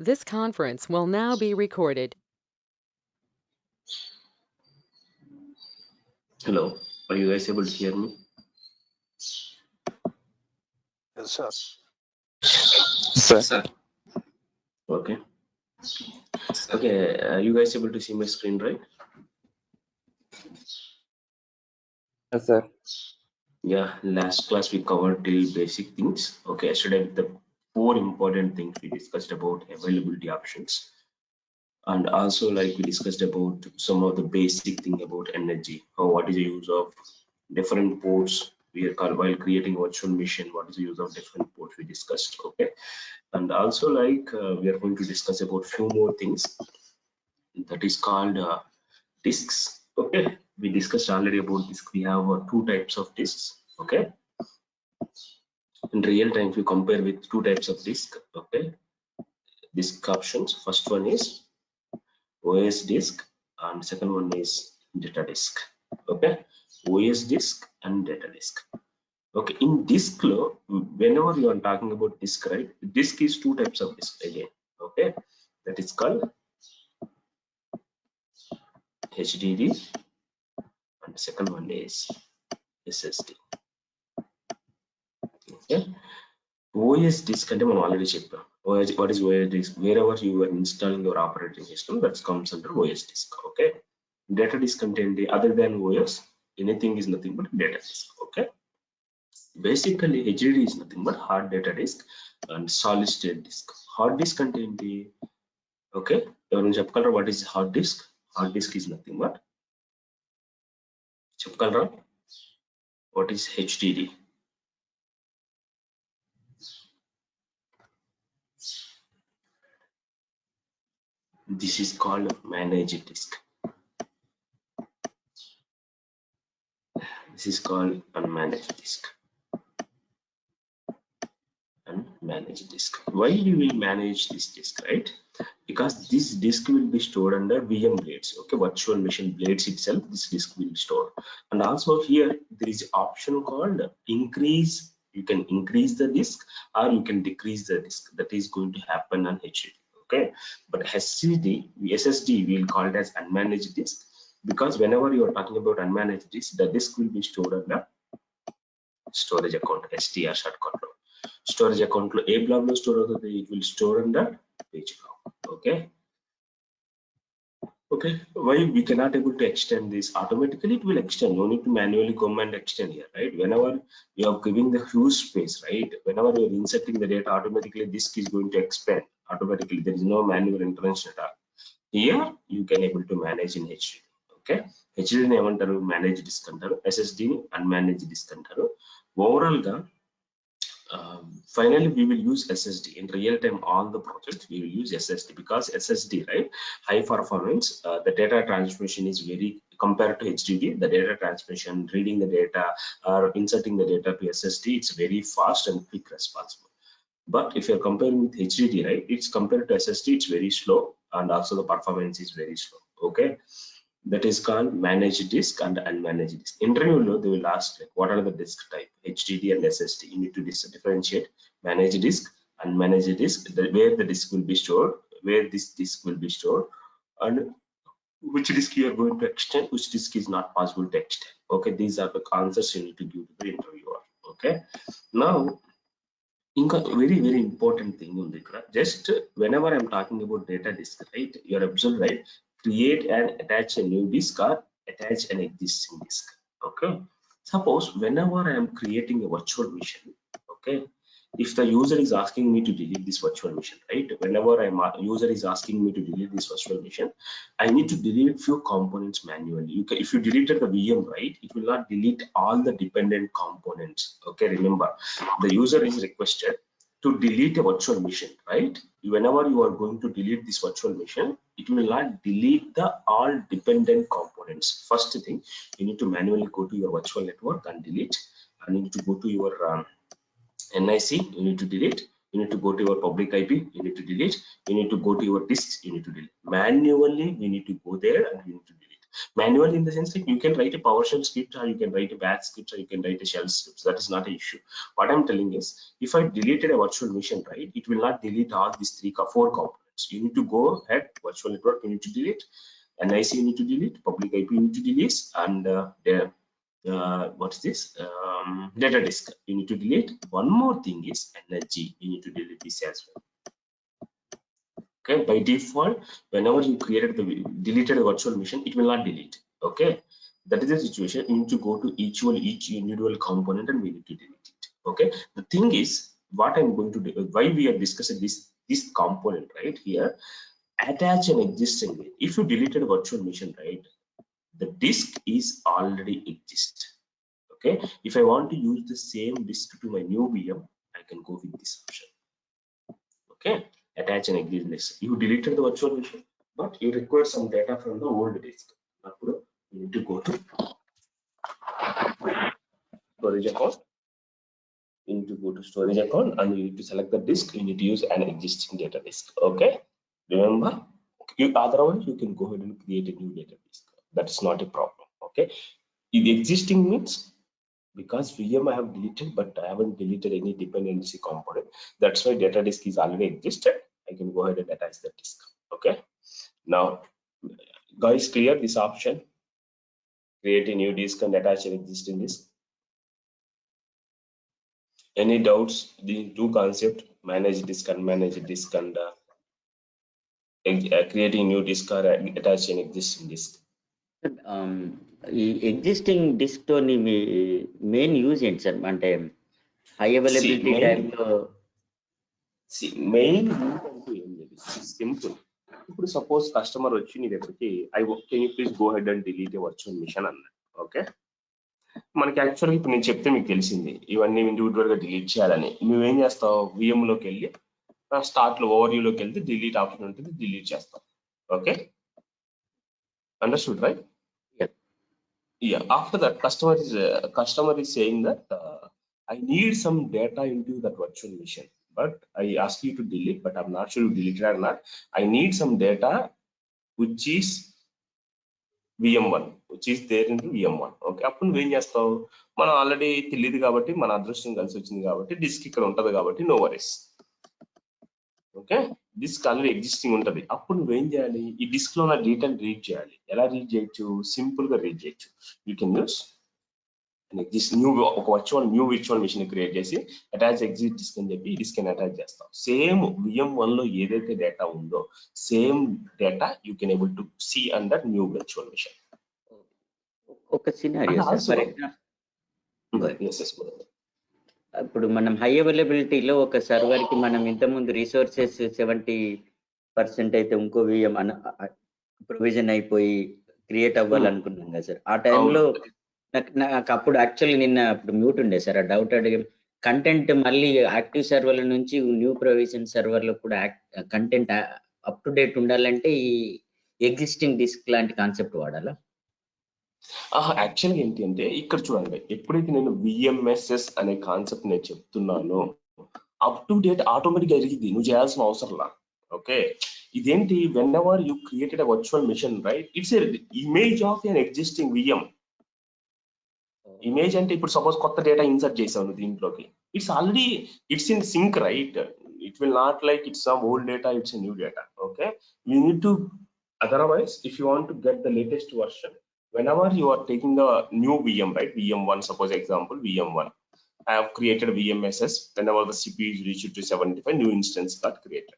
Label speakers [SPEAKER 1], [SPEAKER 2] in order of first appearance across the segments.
[SPEAKER 1] This conference will now be recorded.
[SPEAKER 2] Hello, are you guys able to hear me?
[SPEAKER 3] Yes, sir.
[SPEAKER 4] Sir.
[SPEAKER 2] Okay. Okay, are you guys able to see my screen, right?
[SPEAKER 4] Yes, sir.
[SPEAKER 2] Yeah, last class we covered till basic things. Okay, yesterday the 4 important things we discussed about availability options. And also like we discussed about some of the basic thing about energy, or what is the use of different ports we are called while creating virtual machine, what is the use of different ports we discussed. Okay, and also like we are going to discuss about few more things that is called disks. Okay, we discussed already about disk. We have two types of disks. Okay, in real time if you compare with two types of disk, okay, disk options, first one is OS disk and second one is data disk. Okay, OS disk and data disk. Okay, in disk flow, whenever you are talking about disk, right, disk is two types of disk again. Okay, that is called HDD and the second one is SSD. Okay, OS disk అంటే మనం already చెప్పాం. What is OS disk? Wherever you are installing your operating system, that comes under OS disk. Okay, data disk అంటే ఏంటి? Other than OS, anything is nothing but data disk. Okay, basically HDD is nothing but hard data disk and solid state disk. Hard disk అంటే ఏంటి? Okay, ఎవరైనా చెప్పగలరా what is hard disk? Hard disk is nothing but చెప్పగలరా what is HDD? This is called managed disk. This is called unmanaged disk. Unmanaged disk. Why we will manage this disk, right? Because this disk will be stored under VM blades. Okay, virtual machine blades itself, this disk will be stored. And also here there is option called increase. You can increase the disk or you can decrease the disk. That is going to happen on HDD. Okay, but SSD we will call it as unmanaged disk, because whenever you are talking about unmanaged disk, the disk will be stored under storage account, STR shortcut లో. Storage account లో ఏ black లో store అవుతుంది? It will store under page block. Okay, okay, why we cannot able to extend this? Automatically it will extend, no need to manually come and extend here, right? Whenever you are giving the huge space, right, whenever you are inserting the data, automatically disk is going to expand automatically. There is no manual intervention at all. Here you can able to manage in HDD. Okay, HDD ని ఏమంటారు? Manage disc అంటారు. SSD ని అన్మేనేజ్ disc అంటారు. Overall గా finally we will use SSD in real time. All the projects we will use SSD, because SSD, right, high performance, the data transmission is very, compared to HDD, the data transmission, reading the data or inserting the data to SSD, it's very fast and quick responsible. But if you're comparing with HDD, right, it's compared to SSD, it's very slow, and also the performance is very slow. Okay, that is called managed disk and unmanaged disk. Interview lo they will ask like what are the disk type, HDD and SSD. You need to differentiate managed disk, unmanaged disk, where the disk will be stored, where this disk will be stored, and which disk you are going to extend, which disk is not possible to extend. Okay, these are the answers you need to give to the interviewer. Okay, now ఇంకా very important thing ఉంది ఇక్కడ. Just whenever I'm talking about data disk, right, you're observed, right, create and attach a new disk or attach an existing disk. Okay, suppose whenever I am creating a virtual machine, okay, if the user is asking me to delete this virtual machine, right, whenever user is asking me to delete this virtual machine, I need to delete few components manually. If you deleted the VM, right, it will not delete all the dependent components. Okay, remember, the user is requested to delete a virtual machine, right? Whenever you are going to delete this virtual machine, it will not delete the all dependent components. First thing, you need to manually go to your virtual network and delete, and you need to go to your NIC, you need to delete. You need to go to your public IP, you need to delete. You need to go to your disks, you need to delete. Manually, you need to go there and you need to delete. Manually in the sense like you can write a PowerShell script, or you can write a batch script, or you can write a shell script. That is not an issue. What I'm telling is, if I deleted a virtual machine, right, it will not delete all these four components. components. You need to go ahead, virtual network you need to delete, NIC you need to delete, public IP you need to delete, and what's this? Data disk you need to delete. One more thing is energy, you need to delete this as well. Okay, by default, whenever you deleted the virtual machine, it will not delete. Okay, that is the situation. You need to go to each individual component and we need to delete it. Okay, the thing is, what I'm going to do, why we are discussing this component right here, attach an existing. If you deleted virtual machine, right, the disk is already exist. Okay, if I want to use the same disk to my new VM, I can go with this option. Okay, attach an existing disk. You deleted the virtual machine, but you require some data from the old disk. Now you need to go to storage account. You need to go to storage account and you need to select the disk. You need to use an existing data disk. Okay, remember, otherwise you can go ahead and create a new data disk. That's not a problem. Okay, the existing means, because VM I have deleted, but I haven't deleted any dependency component. That's why data disk is already existed. I can go ahead and attach the disk. Okay, now guys, clear this option, create a new disk and attach an existing disk. Any doubts? The two concepts, manage disk and manage disk, and creating new disk or attach an existing disk.
[SPEAKER 3] ఈ existing disk తో main use ఏంటి sir? అంటే high availability టైంలో
[SPEAKER 2] main simple. ఇప్పుడు suppose customer వచ్చి నీ దగ్గరికి can you please go ahead and delete virtual machine అన్నాడు. ఓకే, మనకి యాక్చువల్గా ఇప్పుడు నేను చెప్తే మీకు తెలిసింది ఇవన్నీ ఇండివిజువల్ గా డిలీట్ చేయాలని. నువ్వేం చేస్తావు, VM లోకి వెళ్ళి స్టార్ట్ లో ఓవర్వ్యూలోకి వెళ్తే డిలీట్ ఆప్షన్ ఉంటుంది, డిలీట్ చేస్తాం. Okay, understood right? Yeah, after that customer is saying that I need some data into that virtual machine, but I ask you to delete, but I'm not sure you deleted or not. I need some data which is VM1, which is there into VM1. Okay, అప్పుడు నువ్వేం చేస్తావు, మనం already తెలియదు కాబట్టి మన అదృష్టం కలిసి వచ్చింది కాబట్టి డిస్క్ ఇక్కడ ఉంటది కాబట్టి no worries. Okay, disk already existing ఉంటుంది. అప్పుడు నువ్వేం చేయాలి, ఈ డిస్క్ లో ఉన్న డీటెయిల్ రీడ్ చేయాలి. ఎలా రీడ్ చేయొచ్చు, సింపుల్ గా రీడ్ చేయొచ్చు. యూ కెన్ యూస్ ఒక virtual machine క్రియేట్ చేసి అటాచ్ ఎగ్జిట్ డిస్క్ అని చెప్పి ఈ డిస్క్ ని అటాచ్ చేస్తాం. సేమ్ VM1 లో ఏదైతే డేటా ఉందో same data you can able to see on that new virtual machine.
[SPEAKER 3] ఒక సినారియో సార్, ఇప్పుడు మనం హై అవైలబిలిటీలో ఒక సర్వర్ కి మనం ఇంతకుముందు రిసోర్సెస్ 70% అయితే ఇంకో VM ప్రొవిజన్ అయిపోయి క్రియేట్ అవ్వాలనుకున్నాం కదా సార్. ఆ టైంలో నాకు అప్పుడు యాక్చువల్లీ నిన్న అప్పుడు మ్యూట్ ఉండే సార్, ఆ డౌట్ అడిగి కంటెంట్ మళ్ళీ యాక్టివ్ సర్వర్ల నుంచి న్యూ ప్రొవిజన్ సర్వర్లో కూడా కంటెంట్ అప్ టు డేట్ ఉండాలంటే ఈ ఎగ్జిస్టింగ్ డిస్క్ లాంటి కాన్సెప్ట్ వాడాలా?
[SPEAKER 2] యాక్చువల్గా ఏంటి అంటే ఇక్కడ చూడండి, ఎప్పుడైతే నేను VMSS అనే కాన్సెప్ట్ నేను చెప్తున్నానో అప్ టు డేట్ ఆటోమేటిక్ గా జరిగింది, నువ్వు చేయాల్సిన అవసరంలా. ఓకే, ఇదేంటి, whenever you created a virtual machine right, it's image of an existing VM. Image అంటే ఇప్పుడు సపోజ్ కొత్త డేటా ఇన్సర్ట్ చేసావు నువ్వు దీంట్లోకి, it's in sync right. It will not like it's some old data, it's new data. Okay, you need to, otherwise if you want to get the latest version, whenever you are taking the new VM, right, VM1, suppose example VM1, I have created VMSS. Whenever the CPU is reached to 75, new instance got created.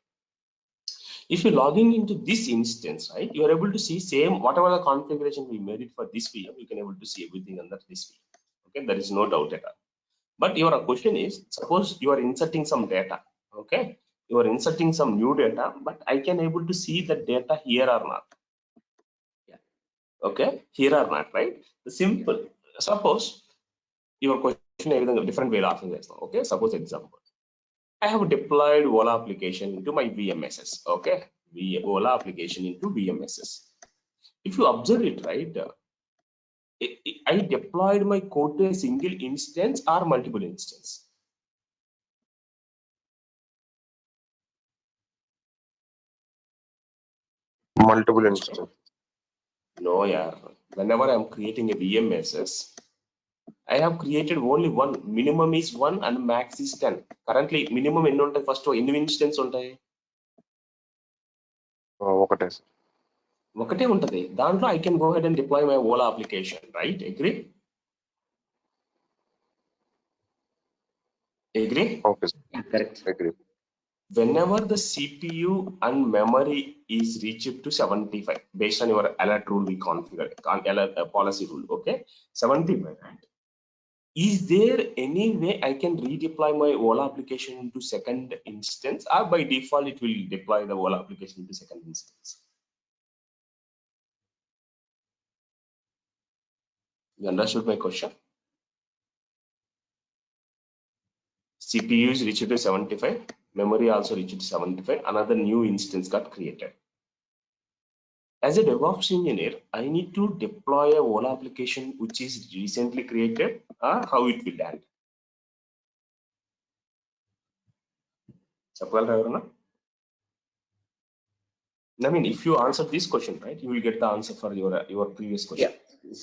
[SPEAKER 2] If you logging into this instance, right, you are able to see same whatever the configuration we made it for this VM, you can able to see everything under this VM. Okay, there is no doubt at all. But your question is, suppose you are inserting some data. Okay, you are inserting some new data, but I can able to see the data here or not. Okay, here or not, right? The simple, suppose your question is different way of asking this. Okay, suppose example, I have deployed Ola application into my VMSS. Okay, Ola application into VMSS. If you observe it, right, I deployed my code to a single instance or multiple instance.
[SPEAKER 4] Multiple instance.
[SPEAKER 2] No, yeah. Whenever I'm creating a VMSS, I have created only one. Minimum is 1 and max is 10. Currently, minimum ఎన్ని ఉంటాయి, first ఎన్ని instance ఉంటాయి?
[SPEAKER 4] ఒకటే sir.
[SPEAKER 2] ఒకటే ఉంటది. దాంట్లో I can go ahead and deploy my Ola application, right? Agree?
[SPEAKER 4] Okay sir.
[SPEAKER 3] Correct.
[SPEAKER 4] Agree.
[SPEAKER 2] Whenever the CPU and memory is reached to 75 based on your alert rule we configure alert policy rule, okay, 75, right? Is there any way I can redeploy my Ola application into second instance, or by default it will deploy the Ola application into second instance? You understood my question? CPU is reached to 75, memory also reached to 75, another new instance got created. As a DevOps engineer, I need to deploy a Ola application which is recently created, or how it will land? I mean, if you answer this question, right, you will get the answer for your previous question.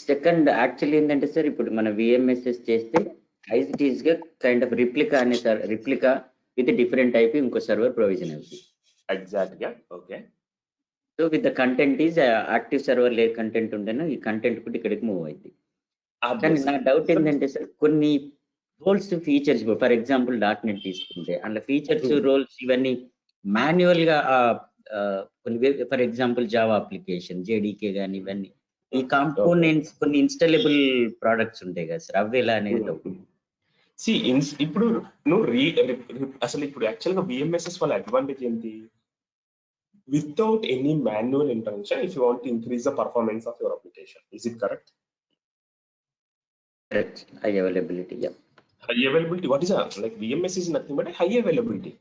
[SPEAKER 3] Second actually ఏంటంటే sir, ఇప్పుడు మన VMSS చేస్తే as it is గా kind of replica అనే sir, replica with different type ఇంకో server provision అవుతుంది.
[SPEAKER 2] Exactly. Okay.
[SPEAKER 3] So with the content is active server లే content ఉంటేనే ఈ కంటెంట్ కూడా ఇక్కడికి మూవ్ అయింది. కానీ నా డౌట్ ఏంటంటే సార్, కొన్ని roles features, for example .NET తీసుకుంటే అందులో ఫీచర్స్ రోల్స్ ఇవన్నీ మాన్యువల్ గా కొన్ని, for example Java application JDK కానీ ఇవన్నీ ఈ కాంపోనెంట్స్ కొన్ని ఇన్స్టాలబుల్ ప్రొడక్ట్స్ ఉంటాయి కదా సార్, అవి ఎలా అనేది డౌట్.
[SPEAKER 2] ఇప్పుడు నువ్వు అసలు ఇప్పుడు యాక్చువల్ గా VMSS వాళ్ళ అడ్వాంటేజ్ ఏంటి? Without any manual intervention, if you want to increase the performance of your application, is it correct?
[SPEAKER 3] Correct. High availability. Yeah.
[SPEAKER 2] High availability. What is that? Like VMS is nothing but a high availability.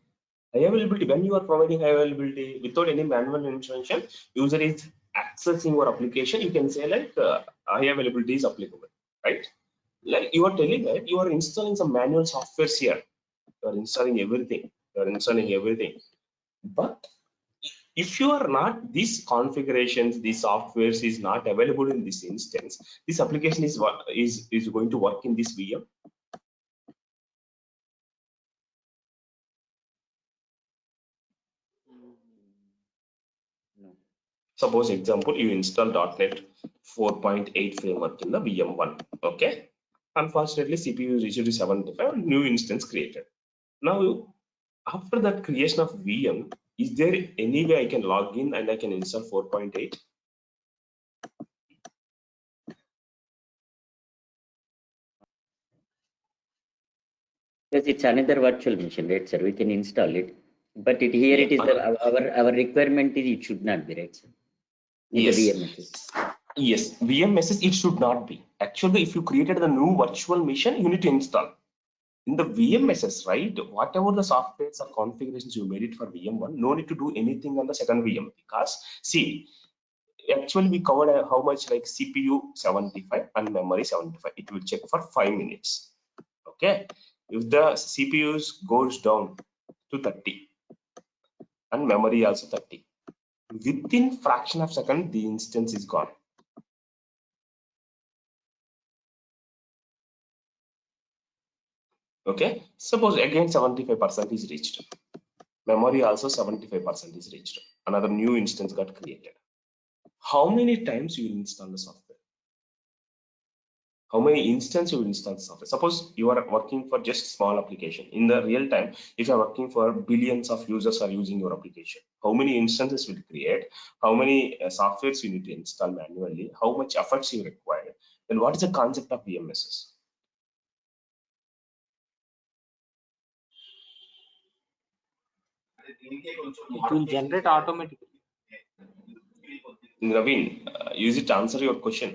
[SPEAKER 2] High availability. When you are providing high availability without any manual intervention, user is accessing your application. You can say like high availability is applicable, right? Like you are telling that you are installing some manual softwares here. You are installing everything. But if you are not, these configurations, these softwares is not available in this instance, this application is going to work in this VM.
[SPEAKER 3] No.
[SPEAKER 2] Suppose example, you install .NET 4.8 framework in the VM1, okay? Unfortunately, CPU is reached to 75, new instance created. Now, after that creation of VM, is there any way I can log in and I can install 4.8?
[SPEAKER 3] Because it's another virtual machine, right, sir? We can install it, but it here it is our requirement is it should not be, right, sir?
[SPEAKER 2] Yes.
[SPEAKER 3] VMSS.
[SPEAKER 2] Yes, VMSS it should not be. Actually, if you created the new virtual machine, you need to install. In the VMSS, right, whatever the softwares or configurations you made it for VM1, no need to do anything on the second VM, because see, actually we covered how much, like CPU 75 and memory 75. It will check for 5 minutes. Okay, if the CPUs goes down to 30 and memory also 30, within fraction of second the instance is gone. Okay, suppose again 75% is reached, memory also 75% is reached, another new instance got created. How many times you will install the software? How many instances you will install the software? Suppose you are working for just small application. In the real time, if you are working for billions of users are using your application, how many instances will create? How many softwares you need to install manually? How much efforts you require? Then what is the concept of VMSS?
[SPEAKER 5] It will generate automatically.
[SPEAKER 2] Naveen, use it to answer your question.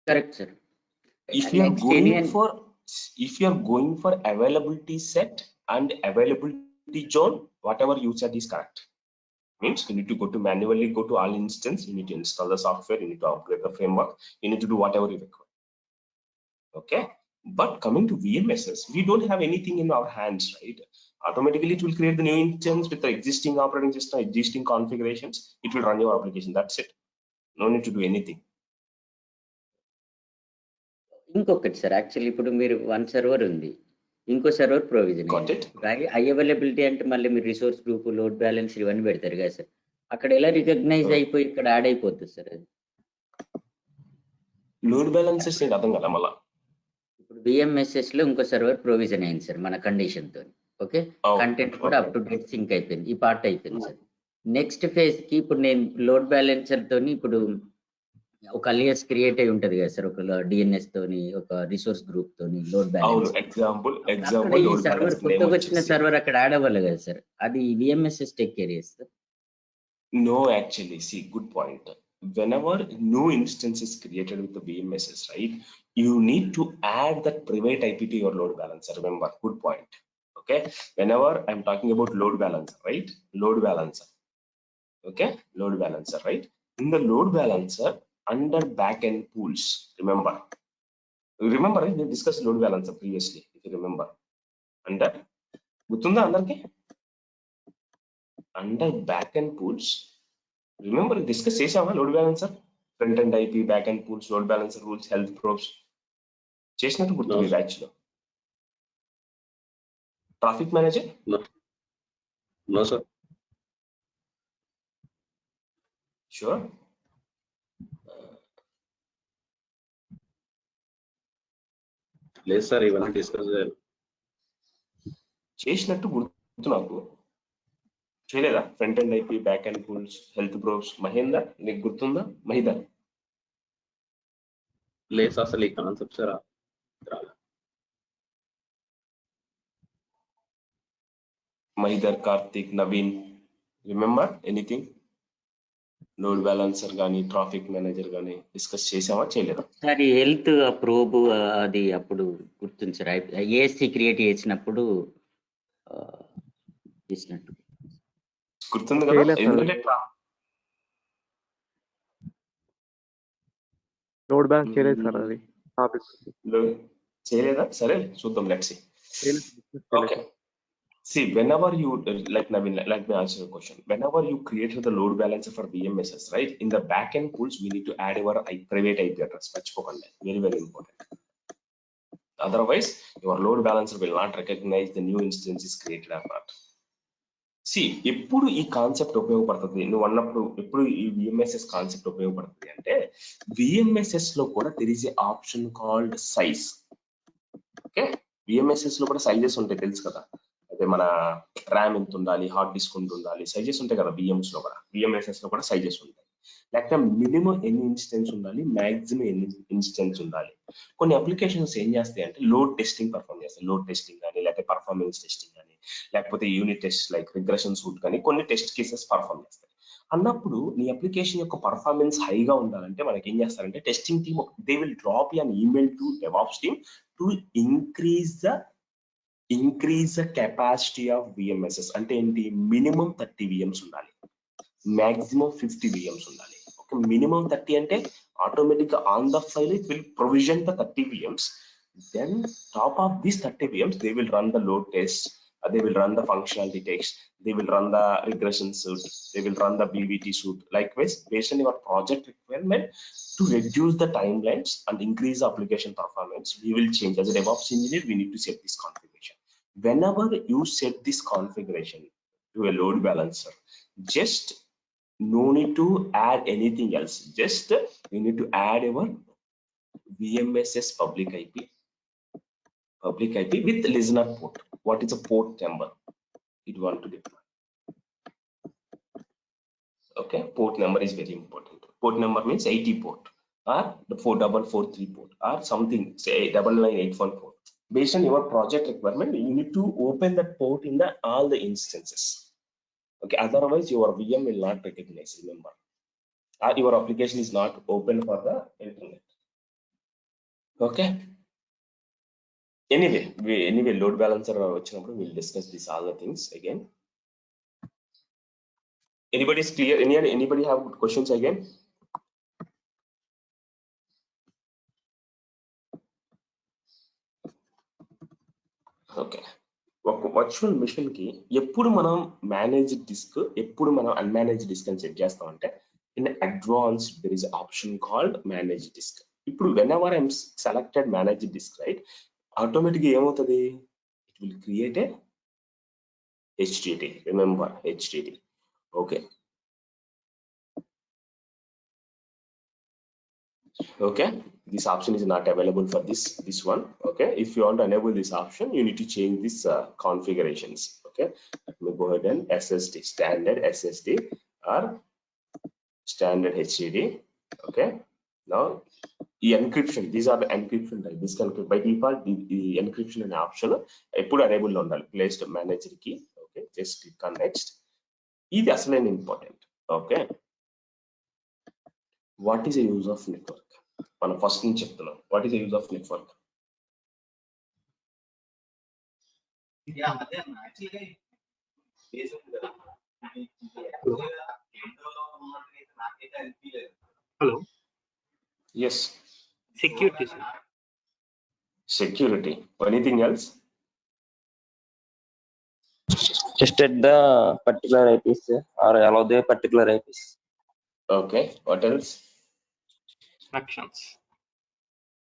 [SPEAKER 3] Correct, sir.
[SPEAKER 2] If you are going for availability set and availability zone, whatever you said is correct. Means you need to manually go to all instance, you need to install the software, you need to upgrade the framework, you need to do whatever you require. Okay, but coming to VMSS, we don't have anything in our hands, right? Automatically it will create the new instance with the existing operating system, existing configurations. It will run your application. That's it. No need to do anything.
[SPEAKER 3] ఇంకొకటి sir, actually ఇప్పుడు మీరు one server ఉంది, ఇంకో server provision. High availability అంటే మళ్ళీ మీరు resource group, load balance ఇవన్నీ పెడతారు కదా సార్. అక్కడ ఎలా రికగ్నైజ్ అయిపోయి ఇక్కడ యాడ్ అయిపోతుంది సార్ అది?
[SPEAKER 2] లోడ్ బ్యాలెన్సెస్ ఏంటి అర్థం కదా మళ్ళా.
[SPEAKER 3] ఇప్పుడు బిఎంఎస్ఎస్ లో ఇంకో సర్వర్ ప్రొవిజన్ అయింది సార్ మన కండిషన్ తో. ఓకే, కంటెంట్ కూడా అప్ టు డేట్ సింక్ అయిపోయింది, ఈ పార్ట్ అయిపోయింది సార్. నెక్స్ట్ ఫేజ్ కి ఇప్పుడు నేను లోడ్ బ్యాలెన్సర్ తోని ఇప్పుడు ఒక అలియాస్ క్రియేట్ అయి ఉంటది కదా సార్, ఒక డిఎన్ఎస్ తోని ఒక రిసోర్స్ గ్రూప్ తోని లోడ్ బ్యాలెన్స్.
[SPEAKER 2] ఎగ్జాంపుల్
[SPEAKER 3] ఈ సర్వర్ కొత్తగా వచ్చిన సర్వర్ అక్కడ యాడ్ అవ్వాలి కదా సార్, అది విఎంఎస్ఎస్ టేక్ కేర్ చేస్తారు?
[SPEAKER 2] No, actually, see, good point. Whenever new instance is created with the VMSS, right, you need to add that private IP to your load balancer. Remember, good point. Okay, whenever I'm talking about load balancer, right, load balancer. Okay, load balancer, right? In the load balancer, under backend pools, remember, right? We discussed load balancer previously, if you remember. Under backend pools, remember discuss చేసామా load balancer, front end IP, back end pools, load balancer rules, health probes చేసినట్టు గుర్తుంది batch లో. Traffic manager
[SPEAKER 6] no sir.
[SPEAKER 2] Sure.
[SPEAKER 6] లేదు sir, ఇవన్నీ discuss చేయాలి.
[SPEAKER 2] చేసినట్టు గుర్తు నాకు, చేయలేదా? Front end IP, back end pools, health probes. Mahender, నీకు గుర్తుందా? మహిదర్
[SPEAKER 6] లేదు సార్, అసలు ఈ concept sir
[SPEAKER 2] Mahidar, Karthik, Naveen, remember anything? Load balancer కానీ ట్రాఫిక్ మేనేజర్ కానీ డిస్కస్ చేసామా, చేయలేదా?
[SPEAKER 3] సార్ ఈ హెల్త్ ప్రోబ్ అది అప్పుడు గుర్తుంది సార్, ఏఎస్సి క్రియేట్ చేసినప్పుడు చేసినట్టు
[SPEAKER 2] గుర్తుంది కదా? ఎందుకంటే
[SPEAKER 5] లోడ్ బ్యాలెన్స్ చేయలేదు సార్ అది టాపిక్.
[SPEAKER 2] చేయలేదా? సరే చూద్దాం, let's see. Okay. See, whenever you like Navin, let me answer your question. Whenever you created the load balancer for VMSS, right? In the backend pools, we need to add our private IP address. Very, very important. Otherwise, your load balancer will not recognize the new instances created apart. See, ఎప్పుడు ఈ concept ఉపయోగపడుతుంది నువ్వు అన్నప్పుడు, ఎప్పుడు ఈ VMSS concept ఉపయోగపడుతుంది అంటే, VMSS లో కూడా there is a option called size. Okay, VMSS లో కూడా సైజెస్ ఉంటాయి తెలుసు కదా. అదే మన ర్యామ్ ఎంత ఉండాలి, హార్డ్ డిస్క్ ఎంత ఉండాలి, సైజెస్ ఉంటాయి కదా. VMs లో కూడా, VMSS లో కూడా సైజెస్ ఉంటాయి. లేకపోతే మినిమం ఎన్ని ఇన్స్టెన్స్ ఉండాలి, మాక్సిమం ఎన్ని ఇన్స్టెన్స్ ఉండాలి. కొన్ని అప్లికేషన్స్ ఏం చేస్తాయి అంటే లోడ్ టెస్టింగ్ పర్ఫామ్ చేస్తాయి. లోడ్ టెస్టింగ్ కానీ, లేకపోతే పర్ఫార్మెన్స్ టెస్టింగ్ కానీ, లేకపోతే unit test like regression suit కానీ కొన్ని టెస్ట్ కేసెస్ పర్ఫామ్ చేస్తాయి. అన్నప్పుడు నీ అప్లికేషన్ యొక్క పర్ఫార్మెన్స్ హైగా ఉండాలంటే మనకి ఏం చేస్తారంటే, testing team they will drop an email to DevOps team to increase the capacity of VMSS. అంటే ఏంటి, మినిమం 30 VMs ఉండాలి, మాక్సిమం 50 VMs ఉండాలి. ఓకే, మినిమం 30 అంటే ఆటోమేటిక్ గా on the file it will provision the 30 VMs. Then top of these 30 VMs they will run the load test, they will run the functionality test, they will run the regression suite, they will run the BVT suite. Likewise, based on your project requirement, to reduce the timelines and increase the application performance, we will change. As a DevOps engineer, we need to set this configuration. Whenever you set this configuration to a load balancer, just no need to add anything else. Just you need to add your VMSS public IP with listener port. What is a port number it want to deploy? Okay, port number is very important. Port number means 80 port or the 4443 port or something, say 99814 port. Based on your project requirement, you need to open that port in the all the instances. Okay, otherwise your VM will not recognize, remember, or your application is not open for the internet. Okay, anyway load balancer వచ్చినప్పుడు we'll discuss this all the things again. Anybody is clear? Anybody have questions again? Okay, ఒక virtual machine కి ఎప్పుడు మనం manage disk, ఎప్పుడు మనం unmanage disk అని set చేస్తామంటే, in advance there is option called manage disk. ఇప్పుడు whenever I'm selected manage disk, right, automatically ఏమవుతుంది, it will create a HDD. Remember HDD. Okay, Okay, this option is not available for this one. Okay, if you want to enable this option, you need to change this configurations. Okay, let me go ahead and SSD, standard SSD or standard HDD. Okay, now the encryption, these are the encryption type. This can by default the encryption and option put enable on placed manager key. Okay, just click on next. This is also important. Okay, what is the use of network? మనం first నుంచి చెప్తున్నాం. What is the use of network?
[SPEAKER 7] Hello.
[SPEAKER 2] Yes.
[SPEAKER 7] Security, sir.
[SPEAKER 2] Security. Anything else?
[SPEAKER 8] Just at the particular IPs or allow the particular IPs.
[SPEAKER 2] Okay. What else?
[SPEAKER 7] Actions.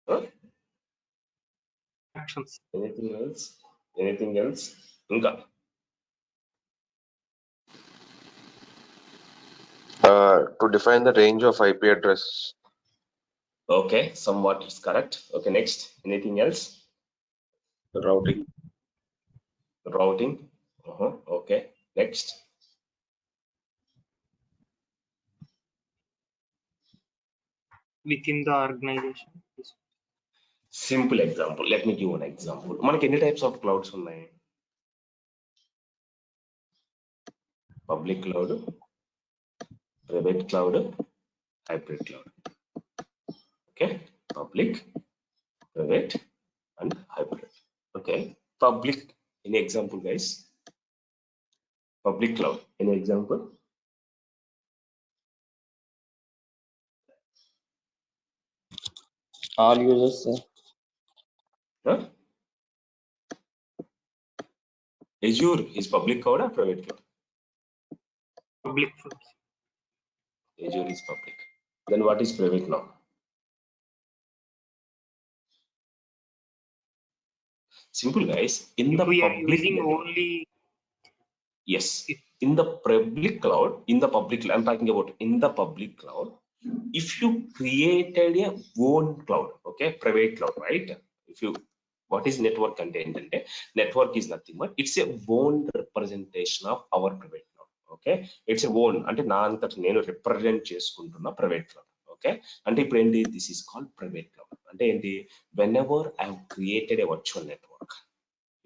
[SPEAKER 2] Huh?
[SPEAKER 7] Actions.
[SPEAKER 2] Anything else? Anything else? ఇంకా
[SPEAKER 4] To define the range of IP address.
[SPEAKER 2] Okay, somewhat is correct. Okay, next. Anything else?
[SPEAKER 6] Routing.
[SPEAKER 2] Routing. Okay. Next.
[SPEAKER 7] Within the organization.
[SPEAKER 2] Simple example. Let me give one example. మనకి ఎన్ని types of clouds ఉన్నాయి? Public cloud, private cloud, hybrid cloud. Okay, public, private, and hybrid. Okay, public. Any example, guys? Public cloud. Any example?
[SPEAKER 8] All users.
[SPEAKER 2] Huh? Azure is public cloud or private cloud?
[SPEAKER 7] Public cloud.
[SPEAKER 2] Azure is public. Then what is private now? Simple, guys. In the
[SPEAKER 7] We are
[SPEAKER 2] public
[SPEAKER 7] using
[SPEAKER 2] network,
[SPEAKER 7] only.
[SPEAKER 2] yes. In the public cloud, I'm talking about in the public cloud. If you created a own cloud, okay, private cloud, right? If you, what is network content? Network is nothing but it's a own representation of our private cloud. Okay, it's a own అంటే నా అంతట నేను represent చేసుకుంటున్న private cloud. Okay, అంటే ఇప్పుడు ఏంటి, this is called private cloud. అంటే ఏంటి, when ever I have created a virtual network,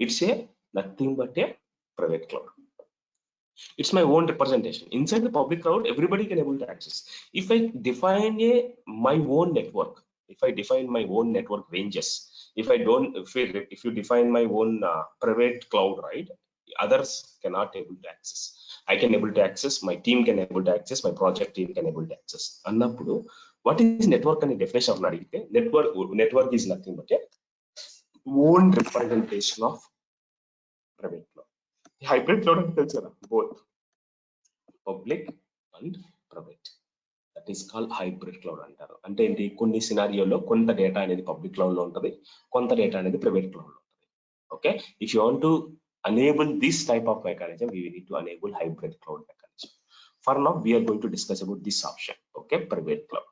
[SPEAKER 2] it's a nothing but A private cloud. It's my own representation. Inside the public cloud, everybody can able to access. If I define my own network, if I define my own network ranges, if you define my own private cloud, right, others cannot able to access. I can able to access, my team can able to access, my project team can able to access. Annappudu, what is network and definition of nadite? Network is nothing but a own representation of private cloud. Hybrid cloud అంటే తెలుసు కదా, both public and private. That is called hybrid cloud అంటారు. అంటే ఏంటి, కొన్ని సినారియోలో కొంత data అనేది public cloud లో ఉంటుంది, కొంత డేటా అనేది ప్రైవేట్ క్లౌడ్ లో ఉంటుంది. Okay, if you want to enable this type of mechanism, we need to enable hybrid cloud mechanism. For now, we are going to discuss about this option. Okay, private cloud.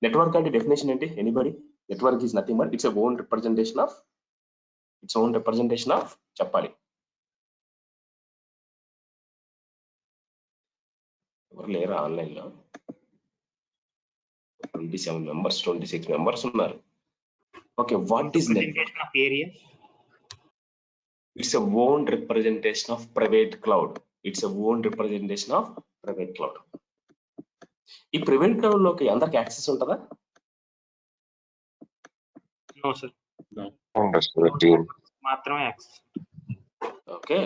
[SPEAKER 2] Network అంటే definition ఏంటి? Anybody? Network is nothing but it's a own representation of చెప్పాలి. ఎవరు లేరా online లో? 27 members, 26 members ఉన్నారు. Okay, what is network?
[SPEAKER 7] Representation of area.
[SPEAKER 2] It's a own representation of private cloud. It's a own representation of private cloud. ఈ private cloud లోకి అందరికి access ఉంటుందా?
[SPEAKER 7] No, sir.
[SPEAKER 4] Understood. Team.
[SPEAKER 7] మాత్రమే access.
[SPEAKER 2] Okay,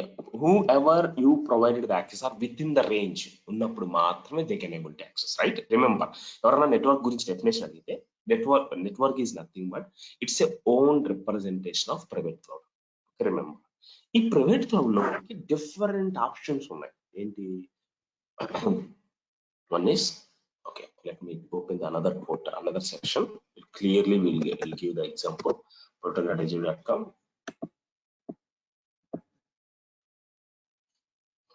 [SPEAKER 2] whoever you provided the access are within the range ఉన్నప్పుడు మాత్రమే they can able to access, right? Remember, ఎవరైనా network గురించి definition అడిగితే network is nothing but it's a own representation of private cloud. Remember, ఈ private cloud లో different options ఉన్నాయి. ఏంటి? One is, okay, let me open the another section. Clearly we'll give the example. proton@azure.com.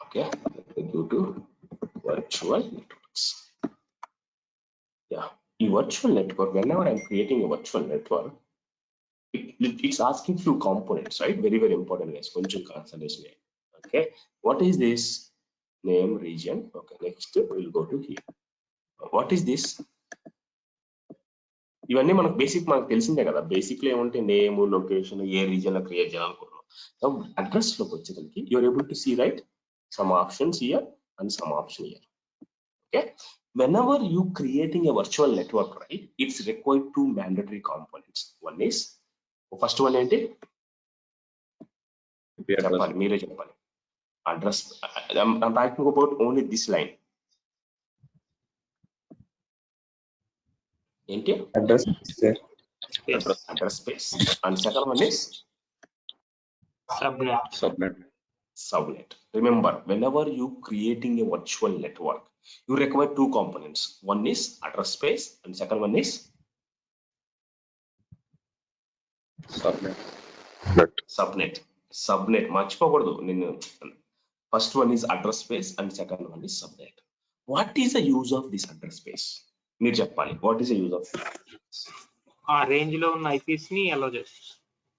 [SPEAKER 2] Okay, let me go to virtual networks. Yeah, A virtual network, whenever I'm creating a virtual network, it's asking few components, right? Very, very important, guys. Koncham concentration. Okay. What is this? Name, region. Okay. Next, we'll go to here. What is this? ఇవన్నీ మనకు మనకు తెలిసిందే కదా. Basically ఏమంటే name, location, ఏ region లో create చేయాలనుకున్నాం. Address లోకి వచ్చేసరికి you are able to see right some options here and some option here. Okay. Whenever you creating a virtual network, right, it's required two mandatory components. One is, first one ఏంటి చెప్పాలి, మీరే చెప్పాలి. Address. I'm talking about only this line. ఏంటి?
[SPEAKER 8] Address
[SPEAKER 2] space. And second one is subnet. Remember, whenever you creating a virtual network, you require two components. One is address space and second one is subnet. మర్చిపోకూడదు నేను. First one is address space and second one is subnet. What is the use of this address space? మీరు చెప్పాలి. What is the use of it?
[SPEAKER 7] ఆ range లో ఉన్న IPs ని allow చేస్తుంది.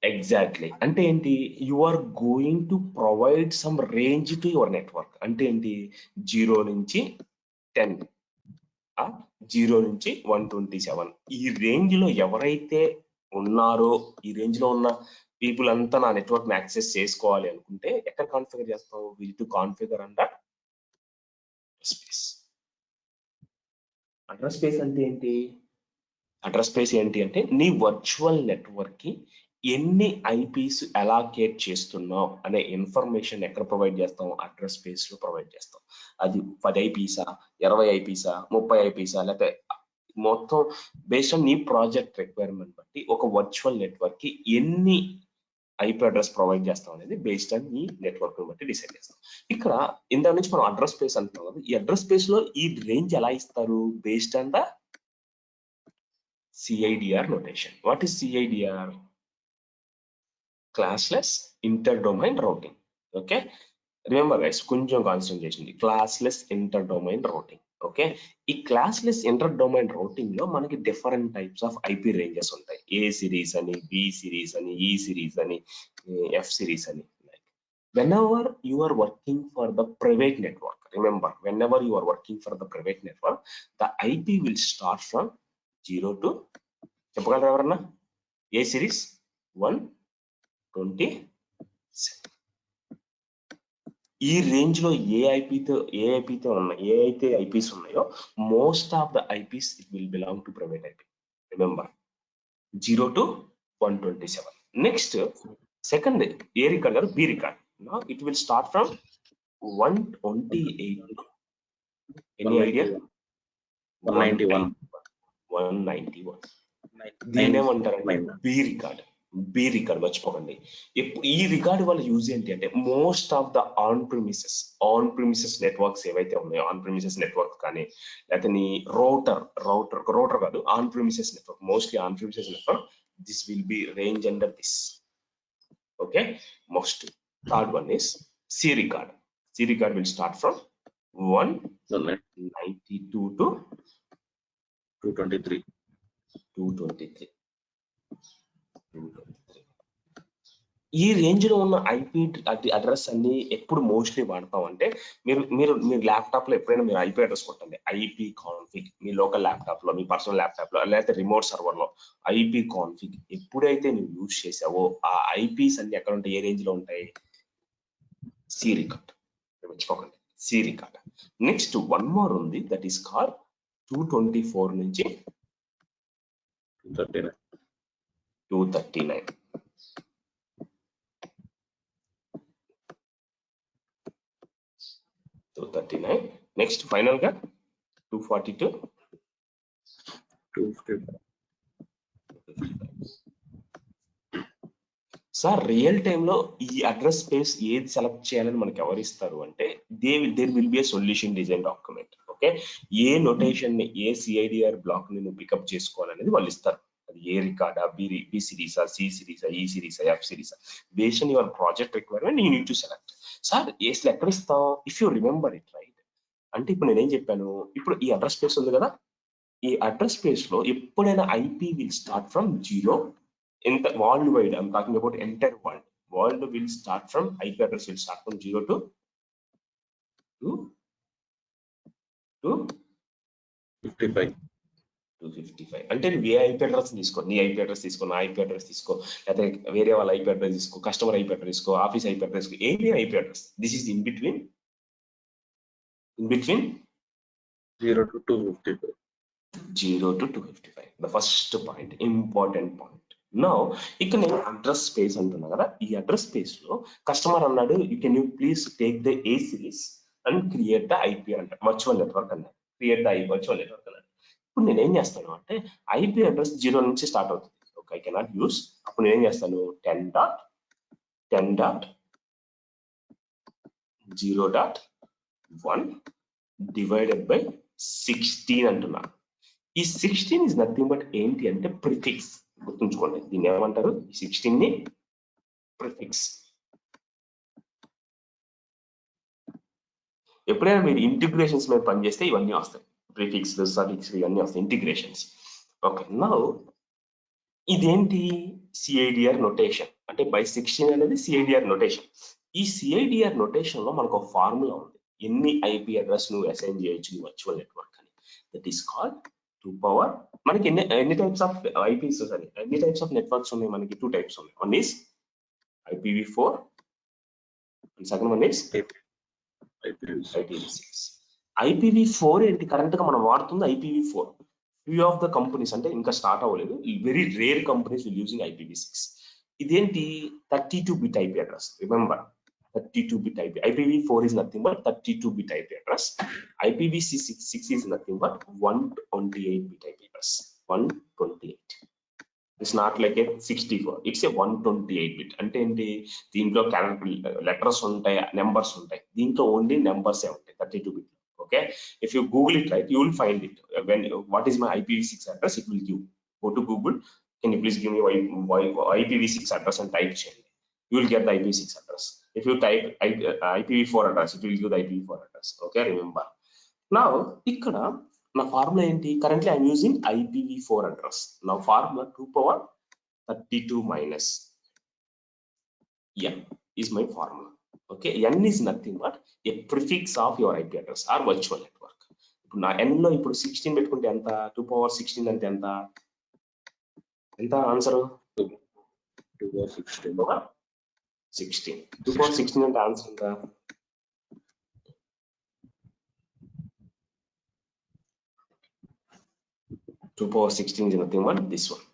[SPEAKER 2] Exactly. అంటే ఏంటి? You are going to provide some range to your network. అంటే ఏంటి? 0 నుంచి 10, 0 నుంచి 127 ఈ రేంజ్ లో ఎవరైతే ఉన్నారో, ఈ రేంజ్ లో ఉన్న పీపుల్ అంతా నా నెట్వర్క్ ని యాక్సెస్ చేసుకోవాలి అనుకుంటే ఎక్కడ కాన్ఫిగర్ చేస్తావు? Will to configure under space. Address space అంటే ఏంటి? అడ్రస్ స్పేస్ ఏంటి అంటే నీ వర్చువల్ నెట్వర్క్ కి ఎన్ని ఐపీస్ అలాకేట్ చేస్తున్నావు అనే ఇన్ఫర్మేషన్ ఎక్కడ ప్రొవైడ్ చేస్తాం? అడ్రస్ స్పేస్ లో ప్రొవైడ్ చేస్తాం. అది 10 ఐపీసా, 20 ఐపీసా, 30 ఐపీసా, లేకపోతే మొత్తం బేస్డ్ ఆన్ నీ ప్రాజెక్ట్ రిక్వైర్మెంట్ బట్టి ఒక వర్చువల్ నెట్వర్క్ కి ఎన్ని ఐపీ అడ్రస్ ప్రొవైడ్ చేస్తాం అనేది బేస్డ్ ఆన్ నీ నెట్వర్క్ బట్టి డిసైడ్ చేస్తాం. ఇక్కడ ఇందా నుంచి మనం అడ్రస్ స్పేస్ అంటున్నాం కదా. ఈ అడ్రస్ స్పేస్ లో ఈ రేంజ్ ఎలా ఇస్తారు? Based on the CIDR notation. What is CIDR? Classless interdomain routing. Okay. Remember guys, కొంచెం concentration. Classless inter domain routing. Okay. ఈ క్లాస్లెస్ ఇంటర్ డొమైన్ రౌటింగ్ లో మనకి different types of IP ranges ఉంటాయి. ఏ series అని, B series అని, ఈ series అని, F series అని. Whenever you are working for the private network, remember, whenever you are working for the private network, the IP will start from 0 to చెప్పగలరా ఎవరన్నా? ఏ series 127. ఈ range లో ఏ ఐపీతో ఉన్నాయి, ఏ అయితే ఐపీస్ ఉన్నాయో most of the IPs it will belong to private IP. Remember 0 to 127. Next second A record కాదు, B record. Now it will start from 128. Any idea? 191. దీని ఏమంటారంటే బి రికార్డ్. మర్చిపోకండి. ఈ రికార్డ్ వల్ల యూజ్ ఏంటి అంటే most of the on premises networks ఏవైతే ఉన్నాయో, ఆన్ ప్రిమిసెస్ నెట్వర్క్ కానీ లేకపోతే నీ రౌటర్ కాదు, on premises network, mostly on premises network, this will be range under this. Okay. Most third one is C record. C record will start from 192 to 223. ఈ range లో ఉన్న IP address అన్ని ఎప్పుడు mostly వాడతాం అంటే మీరు laptop లో ఎప్పుడైనా మీరు ఐపీ అడ్రస్ కొట్టండి. ఐపీ కాన్ఫిగ్ మీ లోకల్ ల్యాప్టాప్ లో, మీ పర్సనల్ ల్యాప్టాప్ లో, లేకపోతే రిమోట్ సర్వర్ లో ఐపీ కాన్ఫిగ్ ఎప్పుడైతే నువ్వు యూజ్ చేసావో ఆ ఐపీస్ అన్ని ఎక్కడ ఉంటాయి? ఏ రేంజ్ లో ఉంటాయి? C record. మర్చిపోకండి, C record. Next one more ఉంది, దట్ ఈస్ కాల్ 224 నుంచి 239. నెక్స్ట్ ఫైనల్ గా 242, 255. సార్ రియల్ టైమ్ లో ఈ అడ్రస్ స్పేస్ ఏది సెలెక్ట్ చేయాలని మనకి ఎవరు ఇస్తారు అంటే there will be a solution design document. Okay. A notation ని, ఏ సిఐడిఆర్ బ్లాక్ ని నువ్వు పికప్ చేసుకోవాలనేది వాళ్ళు ఇస్తారు. అది ఏ రికార్డా, బి సిరీసా, సి సిరీసా, ఈ సిరీసా, ఎఫ్ సిరీసా, based on your project requirement you need to select. Sir ఏస్లు ఎక్కడ ఇస్తాం? If you remember it right. అంటే ఇప్పుడు నేనేం చెప్పాను, ఇప్పుడు ఈ అడ్రస్ స్పేస్ ఉంది కదా, ఈ అడ్రస్ స్పేస్ లో ఎప్పుడైనా IP will start from 0 in the worldwide. I'm talking about entire world. World will start from IP address will start from 0 to
[SPEAKER 6] 55.
[SPEAKER 2] 255. అంటే నువ్వు ఏ ఐపీ అడ్రస్ తీసుకో, నీ ఐపీ అడ్రస్ తీసుకో, నా ఐపీ అడ్రస్ తీసుకో, లేకపోతే వేరే వాళ్ళ ఐపీ అడ్రస్ తీసుకో, కస్టమర్ ఐపీ అడ్రస్ తీసుకో, ఆఫీస్ ఐపీ అడ్రస్ తీసుకో, ఏది IP address. This is in between
[SPEAKER 6] 0 to 255.
[SPEAKER 2] 0 to 255. The first point, important point. Now ఇక్కడ నేను అడ్రస్ స్పేస్ అంటున్నా కదా, ఈ అడ్రస్ స్పేస్ లో కస్టమర్ అన్నాడు you please take the A series and create the IP అంట, వర్చువల్ నెట్వర్క్ అన్నాడు, create the virtual network అన్నాడు. ఇప్పుడు నేను ఏం చేస్తాను అంటే ఐపీ అడ్రస్ 0 నుంచి స్టార్ట్ అవుతుంది. Okay, I cannot use. అప్పుడు నేను ఏం చేస్తాను 10.0.1 డివైడెడ్ బై 16 అంటున్నా. ఈ 16 ఇస్ నథింగ్ బట్ ఏంటి అంటే ప్రిఫిక్స్. గుర్తుంచుకోండి, దీన్ని ఏమంటారు? 16 ని ప్రిఫిక్స్. ఎప్పుడైనా మీరు ఇంటిగ్రేషన్స్ మీద పనిచేస్తే ఇవన్నీ వస్తాయి, ప్రిఫిక్స్, సఫిక్స్, ఇవన్నీ వస్తాయి, ఇంటిగ్రేషన్స్. ఓకే, నౌ ఇదేంటి? CIDR notation. అంటే బై 16 అనేది సిఐడిఆర్ నొటేషన్. ఈ సిఐడిఆర్ నొటేషన్ లో మనకు ఒక ఫార్ములా ఉంది, ఎన్ని ఐపీ అడ్రస్ నువ్వు అసైన్ చేయొచ్చు వర్చువల్ నెట్వర్క్ అని. That is called 2 power. మనకి ఎన్ని టైప్స్ ఆఫ్ ఐపీస్, సారీ ఎన్ని టైప్స్ ఆఫ్ నెట్వర్క్స్ ఉన్నాయి? మనకి 2 టైప్స్ ఉన్నాయి. One is IPv4 and second one is IPv6. IPv4 ఏంటి? కరెంట్ గా మనం వాడుతుంది IPv4. Few of the companies, అంటే ఇంకా స్టార్ట్ అవ్వలేదు, very rare companies will using IPv6. ఇదేంటి? 32-bit IP address. Remember 32-bit IP. IPv4 is nothing but 32-bit IP address. IPv6 is nothing but 128-bit IP address. 128. It's not like a 64. It's a 128-bit. అంటే ఏంటి? దీంట్లో letters ఉంటాయి, numbers ఉంటాయి. దీంట్లో only numbers ఉంటాయి 32-bit. Okay, if you Google it, right, you will find it. When what is my IPv6 address, it will give. Go to Google. Can you please give me IPv6 address and type change. You will get the IPv6 address. If you type IPv4 address, it will give the IPv4 address. Okay, remember. Now, ikkada na formula enti? Currently, I am using IPv4 address. Now, formula 2 power 32 minus n is my formula. Okay, n is nothing but a prefix of your IP address or virtual network. ఇప్పుడు నా n లో ఇప్పుడు 16 పెట్టుకుంటే ఎంత? 2 power 16 అంటే ఎంత? ఎంత answer?
[SPEAKER 6] 2 power 16.
[SPEAKER 2] 2 power 16 అంటే ఆన్సర్ ఎంత? 2 power 16 is nothing but this one,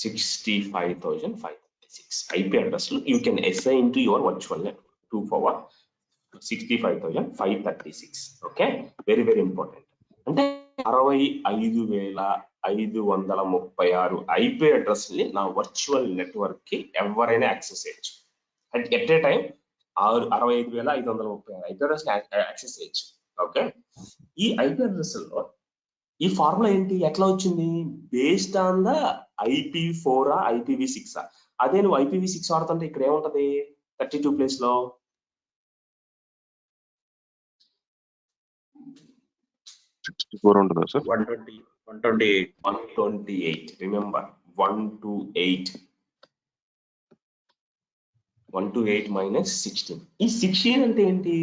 [SPEAKER 2] 65,536 IP address you can assign to your virtual network. 2 power 65,536. Okay, very very important. అంటే 65,536 IP అడ్రస్ ని నా వర్చువల్ నెట్వర్క్ కి ఎవరైనా యాక్సెస్ చేయొచ్చు. At at a time 65,536 IP address access చేయొచ్చు. Okay, ఈ IP address లో ఈ ఫార్ములా ఏంటి? ఎట్లా వచ్చింది? Based on the IPv4 IPv6. అదే నువ్వు IPv6 వాడుతుంటే ఇక్కడ ఏముంటది? 32 ప్లేస్ లో
[SPEAKER 4] 64 ఉంటుందా సార్?
[SPEAKER 6] 128.
[SPEAKER 2] Remember 128 minus 16. ఈ 16 అంటే ఏంటి?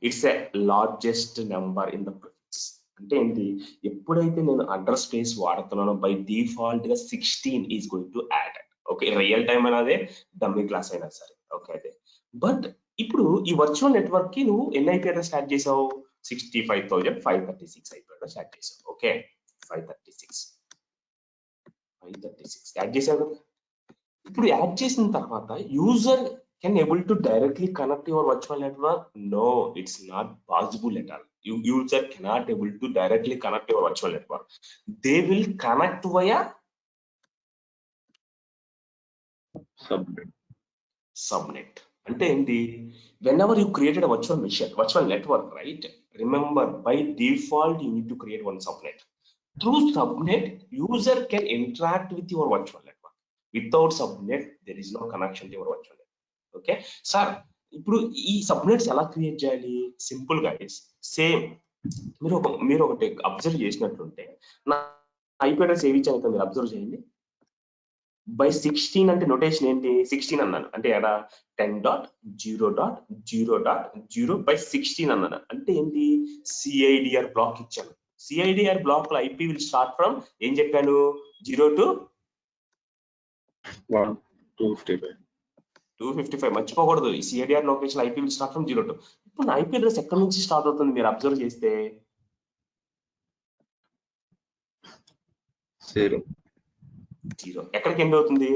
[SPEAKER 2] It's a largest number in the prefix. అంటే ఏంటి? ఎప్పుడైతే నేను అడ్రస్ స్పేస్ వాడుతున్నానో బై డిఫాల్ట్ గా 16 is going to add. Okay, real time అనేది డమ్మీ క్లాస్ అయినా సరే. ఓకే, అదే. బట్ ఇప్పుడు ఈ వర్చువల్ నెట్వర్క్ కి నువ్వు ఎన్ని ఐపీ అడ్రస్ యాడ్ చేసావు? 65,536 ఐపీ అడ్రస్ యాడ్ చేసావు. ఓకే, 536 యాడ్ చేసావు కదా. ఇప్పుడు యాడ్ చేసిన తర్వాత user can able to directly connect your virtual network? No, it's not possible at all. User cannot able to directly connect your virtual network. They will connect via subnet. Ante enti? Whenever you created a virtual network, right? Remember, by default you need to create one subnet. Through subnet, user can interact with your virtual network. Without subnet, there is no connection to your virtual network. Okay sir, ఇప్పుడు ఈ subnets ఎలా create చేయాలి? Simple గా same మీరు ఒకటి observe చేసినట్లుంటే నా IP address ఏవి ఇచ్చాను మీరు అబ్జర్వ్ చేయండి. బై 16 అంటే నోటేషన్ ఏంటి? 16 అన్నాను అంటే ఎక్కడ 10.0.0.0 బై 16 అన్నాను అంటే ఏంటి? సిఐడిఆర్ బ్లాక్ ఇచ్చాను. సిఐడిఆర్ బ్లాక్ లో ఐపీ విల్ స్టార్ట్ ఫ్రమ్ ఏం చెప్పాను? 0 to 255 మర్చిపోకూడదు. ఈ CIDR location IP will start from 0 to. ఇప్పుడు నా ఐపీ అడ్రస్ ఎక్కడి నుంచి స్టార్ట్ అవుతుంది మీరు అబ్జర్వ్ చేస్తే?
[SPEAKER 6] 0
[SPEAKER 2] ఎక్కడికి ఎండ్ అవుతుంది?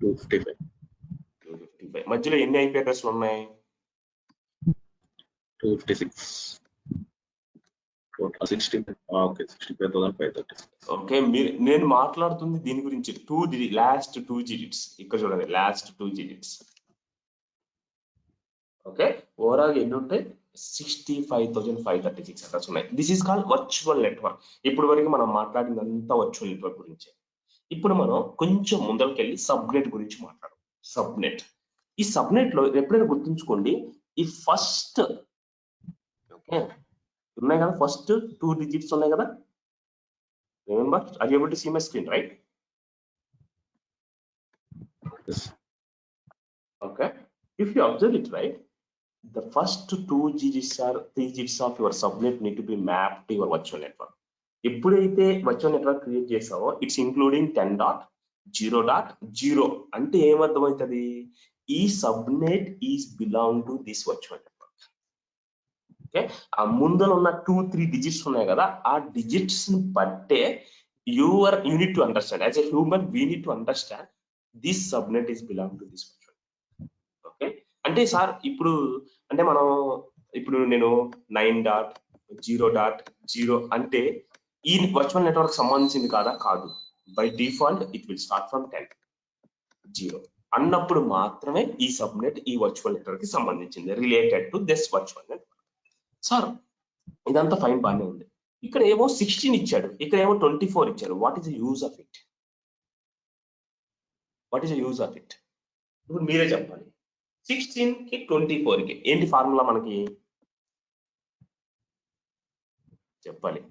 [SPEAKER 6] 255
[SPEAKER 2] మధ్యలో ఎన్ని ఐపీ అడ్రస్లు ఉన్నాయి?
[SPEAKER 6] 256 65,536.
[SPEAKER 2] ఓకే, నేను మాట్లాడుతుంది దీని గురించి లాస్ట్ 2 digits. ఇక్కడ చూడండి లాస్ట్ 2 digits. ఓకే, ఓవరాల్ ఎన్ని ఉంటాయి? 65,536 అడ్రస్ ఉన్నాయి. This is called virtual network. ఇప్పుడు వరకు మనం మాట్లాడిందంతా వర్చువల్ నెట్వర్క్ గురించి. ఇప్పుడు మనం కొంచెం ముందరకెళ్ళి సబ్నెట్ గురించి మాట్లాడదాం. సబ్నెట్, ఈ సబ్నెట్ లో ఎప్పుడైనా గుర్తుంచుకోండి, ఈ ఫస్ట్ ఓకే ఉన్నాయి కదా, ఫస్ట్ 2 digits ఉన్నాయి కదా. Remember, are you able to see my screen right? Okay, if you observe it right, the first 2 digits or 3 digits of your subnet need to be mapped to your virtual network. ఎప్పుడైతే virtual network create చేసావో it's including 10.0.0 అంటే ఏమర్థమవుతుంది? ఈ subnet is belong to this virtual network. Okay, ఆ ముందర ఉన్న 2-3 digits ఉన్నాయి కదా, ఆ డిజిట్స్ ని బట్టే you need to understand as a human, we need to understand this subnet is belong to this virtual. Okay, అంటే సార్ ఇప్పుడు అంటే నేను 9.0.0 అంటే ఈ వర్చువల్ నెట్వర్క్ సంబంధించింది కాదా? కాదు. By default it will start from 10.0 అన్నప్పుడు మాత్రమే ఈ సబ్నెట్ ఈ వర్చువల్ నెట్వర్క్ కి సంబంధించింది, related to this virtual network. Sir ఇదంతా ఫైన్, బాగానే ఉంది. ఇక్కడ ఏమో 16 ఇచ్చాడు, ఇక్కడ ఏమో 24 ఇచ్చాడు. What is the use of it? ఇప్పుడు మీరే చెప్పాలి. 16 కి 24 కి ఏంటి ఫార్ములా మనకి చెప్పాలి.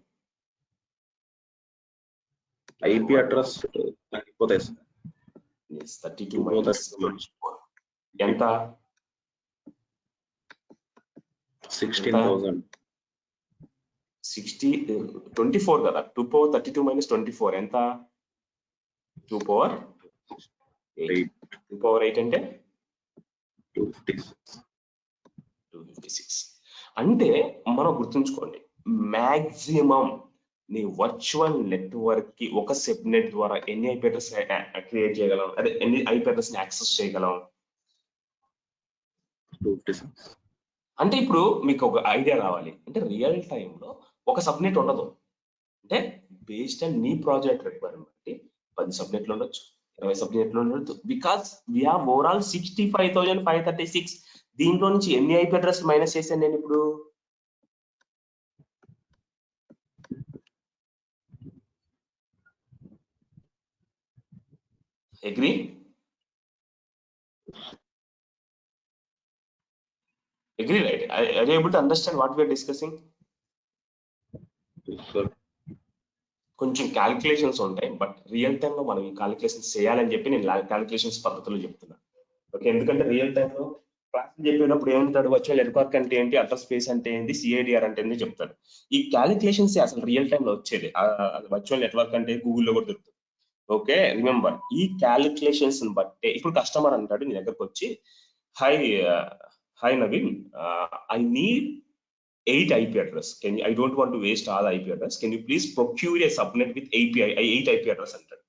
[SPEAKER 6] ఐపీ అడ్రస్ తగ్గిపోతాయి సార్.
[SPEAKER 2] 32 minus 24 ఎంత?
[SPEAKER 6] 16,000.
[SPEAKER 2] 24 కదా, 2 power 32 minus 24 ఎంత? 2 power 8. 2 power 8 అంటే 256. అంటే మనం గుర్తుంచుకోండి, మాక్సిమం నీ వర్చువల్ నెట్వర్క్ కి ఒక సబ్నెట్ ద్వారా ఎన్ని ఐపీ అడ్రస్ క్రియేట్ చేయగలం, అదే ఎన్ని ఐపీ అడ్రస్ ని యాక్సెస్ చేయగలం?
[SPEAKER 6] 256.
[SPEAKER 2] అంటే ఇప్పుడు మీకు ఒక ఐడియా రావాలి అంటే రియల్ టైంలో ఒక సబ్నెట్ ఉండదు. అంటే బేస్డ్ ఆన్ నీ ప్రాజెక్ట్ రిక్వైర్మెంట్ బట్టి 10 సబ్నెట్లు ఉండొచ్చు, 20 సబ్నెట్లు ఉండొచ్చు. Because we have overall 65,536. దీంట్లో నుంచి ఎన్ని ఐపీ అడ్రస్ మైనస్ చేశాను నేను ఇప్పుడు? Agree? Agree, right? Are you able to understand what we are discussing? కొంచెం క్యాలిక్యులేషన్స్ ఉంటాయి, బట్ రియల్ టైమ్ లో మనం ఈ క్యాలిక్యులేషన్స్ చేయాలని చెప్పి నేను క్యాలిక్యులేషన్స్ పద్ధతిలో చెప్తున్నా. ఓకే, ఎందుకంటే రియల్ టైమ్ లో క్లాస్ చెప్పేటప్పుడు ఏమంటాడు? వర్చువల్ నెట్వర్క్ అంటే ఏంటి, అడ్రస్ స్పేస్ అంటే ఏంటి, సిఐడిఆర్ అంటే ఏంటి చెప్తాడు. ఈ క్యాలిక్యులేషన్స్ అసలు రియల్ టైమ్ లో వచ్చేది. వర్చువల్ నెట్వర్క్ అంటే గూగుల్లో కూడా దొరుకుతుంది. ఓకే, రిమెంబర్, ఈ క్యాలిక్యులేషన్స్ బట్టే ఇప్పుడు కస్టమర్ అంటాడు నీ దగ్గరకు వచ్చి, Hi Naveen, I need 8 IP address. I don't want to waste all IP address. Can you please procure a subnet with 8 IP address అంటాడు.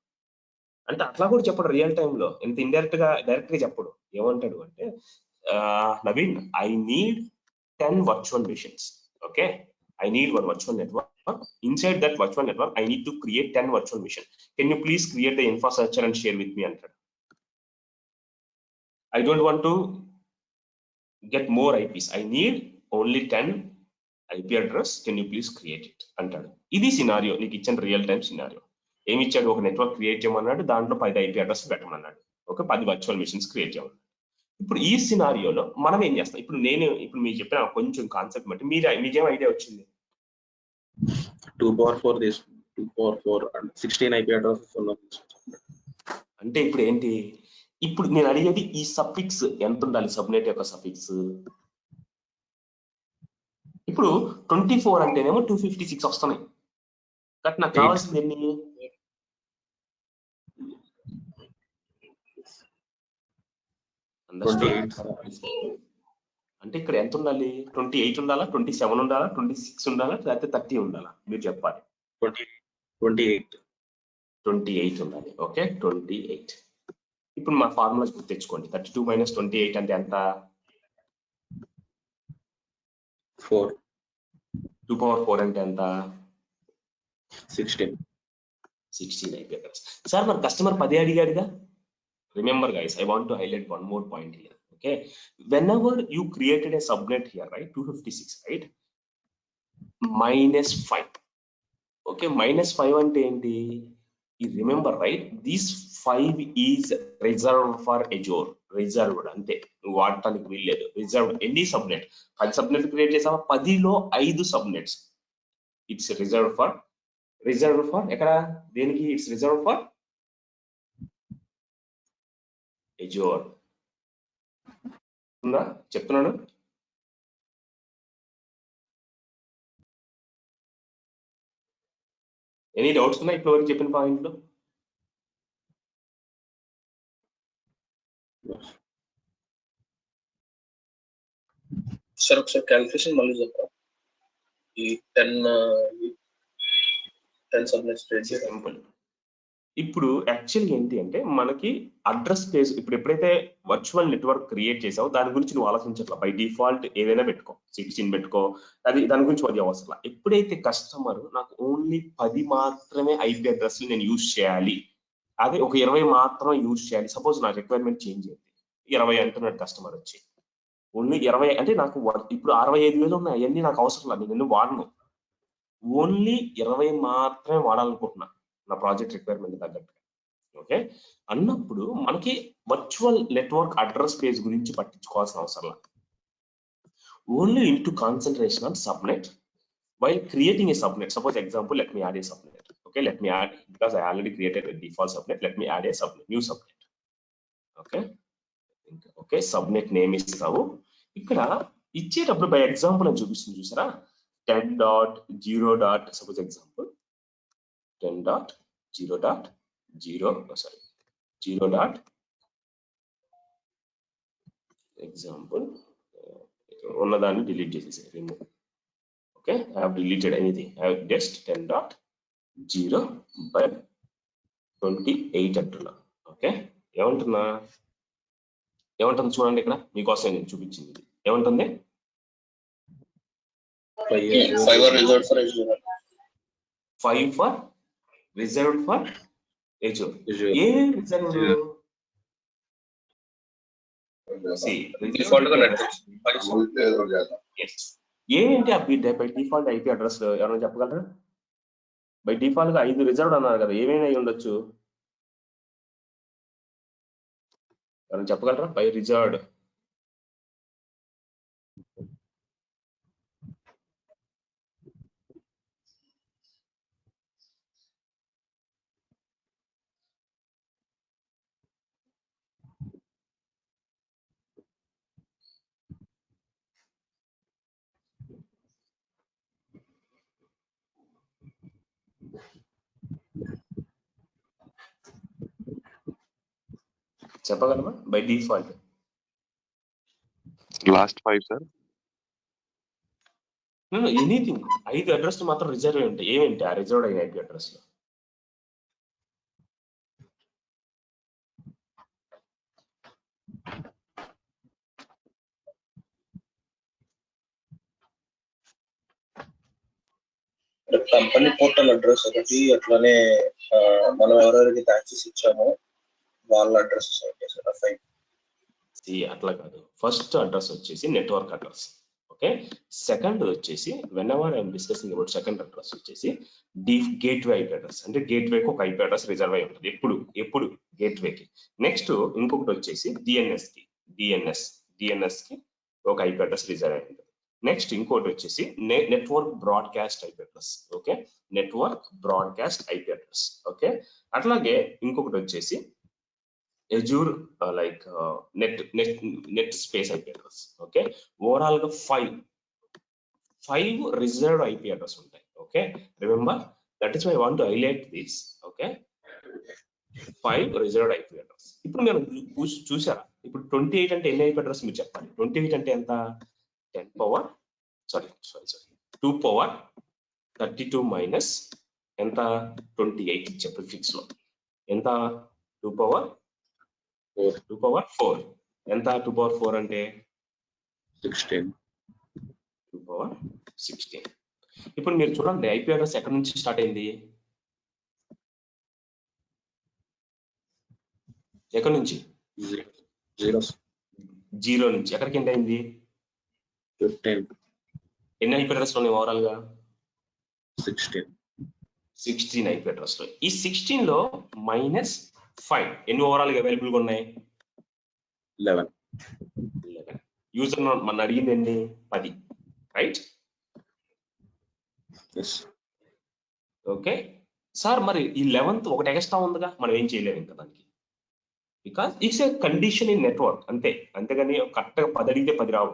[SPEAKER 2] అంటే అట్లా కూడా చెప్పడు రియల్ టైమ్ లో, ఎంత ఇండైరెక్ట్ గా డైరెక్ట్ గా చెప్పడు. ఏమంటాడు అంటే, Naveen, I need 10 virtual machines. Okay, I need one virtual network. Inside that virtual network, I need to create 10 virtual machines. Can you please create the infrastructure and share with me అంటాడు. I don't want to get more IPs. I need only 10 IP address. Can you please create it అంటాడు. ఇది scenario, నీకు ఇచ్చిన real time scenario. ఏమి ఇచ్చాడు? ఒక network create చేయమన్నాడు, దాంట్లో 10 IP అడ్రస్ పెట్టమన్నాడు. ఒక 10 వర్చువల్ మిషన్స్ క్రియేట్ చేయమన్నాడు. ఇప్పుడు ఈ సినారియోలో మనం ఏం చేస్తాం? ఇప్పుడు మీకు చెప్పిన కొంచెం కాన్సెప్ట్ బట్టి మీకేం ఐడియా వచ్చింది?
[SPEAKER 6] 2/4 this 2/4 and 16 IP addresses ఉన్నాయి.
[SPEAKER 2] అంటే ఇప్పుడు ఏంటి? ఇప్పుడు నేను అడిగేది ఈ సఫిక్స్ ఎంత ఉండాలి? సబ్నెట్ యొక్క సఫిక్స్ ఇప్పుడు 24 అంటేనేమో 256 వస్తున్నాయి. బట్ నాకు కావాల్సింది ఎన్ని? అంటే ఇక్కడ ఎంత ఉండాలి? 28 ఉండాలా, 27 ఉండాలా, 26 ఉండాలా, లేకపోతే 30 ఉండాలా? మీరు చెప్పాలి. 28 ఉండాలి. ఓకే, 28. ఇప్పుడు మా ఫార్ములాస్ గుర్తు తెచ్చుకోండి. 32 - 28 అంటే ఎంత?
[SPEAKER 6] 4.
[SPEAKER 2] 2/4 అంటే ఎంత?
[SPEAKER 6] 16
[SPEAKER 2] అయిపోయాయి. సార్ మరి customer 10 అడిగాడుగా. Remember guys, I want to highlight one more point here. Okay, whenever you created a subnet here, right, 256, right, -5. Okay, -5 అంటే ఏంటి? You remember, right, this 5 is reserved for Azure. Reserved అంతే, నువ్వు వాడటానికి వీల్లేదు. Reserved ఎన్ని subnet? 10 subnet create చేసావా? 10లో 5 subnets it's reserved for ఎక్కడ? దేనికి? It's reserved for Azure. ఉందా? చెప్తున్నాను. ఎనీ డౌట్స్ ఉన్నాయి ఇప్పుడు వరకు చెప్పిన పాయింట్లో?
[SPEAKER 9] సార్ ఒకసారి క్యాలిక్యులేషన్ మళ్ళీ చెప్పరా? ఈ 10 సబ్నెట్స్
[SPEAKER 2] సింపుల్. ఇప్పుడు యాక్చువల్గా ఏంటి అంటే మనకి అడ్రస్ స్పేస్ ఇప్పుడు ఎప్పుడైతే వర్చువల్ నెట్వర్క్ క్రియేట్ చేసావో దాని గురించి నువ్వు ఆలోచించట్లా. బై డిఫాల్ట్ ఏదైనా పెట్టుకో, 16 పెట్టుకో, అది దాని గురించి అది అవసరం. ఎప్పుడైతే కస్టమర్ నాకు ఓన్లీ 10 మాత్రమే ఐపీ అడ్రస్లు నేను యూజ్ చేయాలి, అదే ఒక 20 మాత్రమే యూజ్ చేయాలి. సపోజ్ నా రిక్వైర్మెంట్ చేంజ్ అయింది, 20 అంటున్నాడు కస్టమర్ వచ్చి. ఓన్లీ 20 అంటే నాకు ఇప్పుడు 65,000 ఉన్నాయి, అవన్నీ నాకు అవసరం లేదు, నేను వాడను. ఓన్లీ 20 మాత్రమే వాడాలనుకుంటున్నా నా ప్రాజెక్ట్ రిక్వైర్మెంట్ తగ్గట్టు. ఓకే అన్నప్పుడు మనకి వర్చువల్ నెట్వర్క్ అడ్రస్ పేజ్ గురించి పట్టించుకోవాల్సిన అవసరం లేదు. Only into concentration on subnet while creating a subnet. Suppose example, let me add a subnet. Okay, let me add, because I already created a default subnet, let me add a subnet, new subnet. Okay, subnet name ఇస్తావు. ఇక్కడ ఇచ్చేటప్పుడు by example అని చూపిస్తుంది చూసారా, 10.0. Suppose example 10.0.0 example ఉన్నదాన్ని delete చేసేసి remove. Okay, I have deleted anything. I have just 10.0/28 అంటున్నా. Okay ఏమంటుంది చూడండి, ఇక్కడ మీకోసం నేను చూపించింది. ఏమంటుంది?
[SPEAKER 9] 5
[SPEAKER 2] for reserved for Azure. A reserved?
[SPEAKER 9] Default గా నెట్వర్క్
[SPEAKER 2] ఏంటి ఆ బై డిఫాల్ట్ ఐపీ అడ్రస్ ఎవరైనా చెప్పగలరా? బై డిఫాల్ట్ గా 5 రిజర్వ్డ్ అన్నారు కదా, ఏమైనా అయి ఉండొచ్చు, ఎవరైనా చెప్పగలరా? బై రిజర్వ్డ్ చెప్పగలమా? By default
[SPEAKER 4] last 5 sir.
[SPEAKER 2] Anything 5 address మాత్రం రిజర్వ్ అయి ఉంటాయి. ఏమేంటి ఆ రిజర్వ్డ్ అయిన ఐపీ అడ్రస్ లో?
[SPEAKER 9] కంపెనీ పోర్టల్ అడ్రస్ ఒకటి, అట్లానే మనం ఎవరెవరికి యాక్సెస్ ఇచ్చామో వాళ్ళ అడ్రస్
[SPEAKER 2] అట్లా కాదు. ఫస్ట్ అడ్రస్ వచ్చేసి నెట్వర్క్ అడ్రస్. ఓకే, సెకండ్ వచ్చేసి when ever I'm discussing about second address వచ్చేసి గేట్వే ఐపీ అడ్రస్. అంటే గేట్వేకి ఒక ఐపీ అడ్రస్ రిజర్వ్ అయి ఉంటుంది ఎప్పుడు గేట్వేకి. నెక్స్ట్ ఇంకొకటి వచ్చేసి డిఎన్ఎస్ కి. డిఎన్ఎస్ కి ఒక ఐపీ అడ్రస్ రిజర్వ్ అయి ఉంటుంది. నెక్స్ట్ ఇంకోటి వచ్చేసి network broadcast IP address. Okay, network broadcast IP address. Okay, అట్లాగే ఇంకొకటి వచ్చేసి Azure net space IP address. Okay, overall గా 5 రిజర్వ్డ్ ఐపీ అడ్రస్ ఉంటాయి. Okay, remember that is why I want to highlight this. Okay, 5 reserved IP address. ఇప్పుడు మీరు చూసారా, ఇప్పుడు 28 అంటే ఎన్ని ఐపీ అడ్రస్ మీరు చెప్పాలి. 28 అంటే ఎంత? 2 power 32 మైనస్ ఎంత? 28 చెప్పు ఫిక్స్ లో ఎంత? 2 power 4 ఎంత? 2 power 4 అంటే
[SPEAKER 6] 16.
[SPEAKER 2] 2 power 16. ఇప్పుడు మీరు చూడండి, ఐపీ అడ్రస్ ఎక్కడి నుంచి స్టార్ట్ అయింది? ఎక్కడి నుంచి? 0 నుంచి ఎక్కడికి ఎండ్ అయింది?
[SPEAKER 6] 15.
[SPEAKER 2] ఎన్ని ఐపీ అడ్రస్ ఉన్నాయి ఓవరాల్ గా?
[SPEAKER 6] 16
[SPEAKER 2] ఐపీ అడ్రస్ లో. ఈ 16 లో -5 ఎన్ని ఓవరాల్ గా అవైలబుల్ గా ఉన్నాయి?
[SPEAKER 6] 11.
[SPEAKER 2] యూజర్ మన అడిగింది ఎన్ని? 10, రైట్? ఓకే సార్, మరి ఈ 11th ఒకటి ఎక్స్ట్రా ఉందిగా, మనం ఏం చేయలేము ఇంకా దానికి, because it's a condition in network అంతే. అంతేగాని కరెక్ట్గా 10 అడిగితే 10 రావు,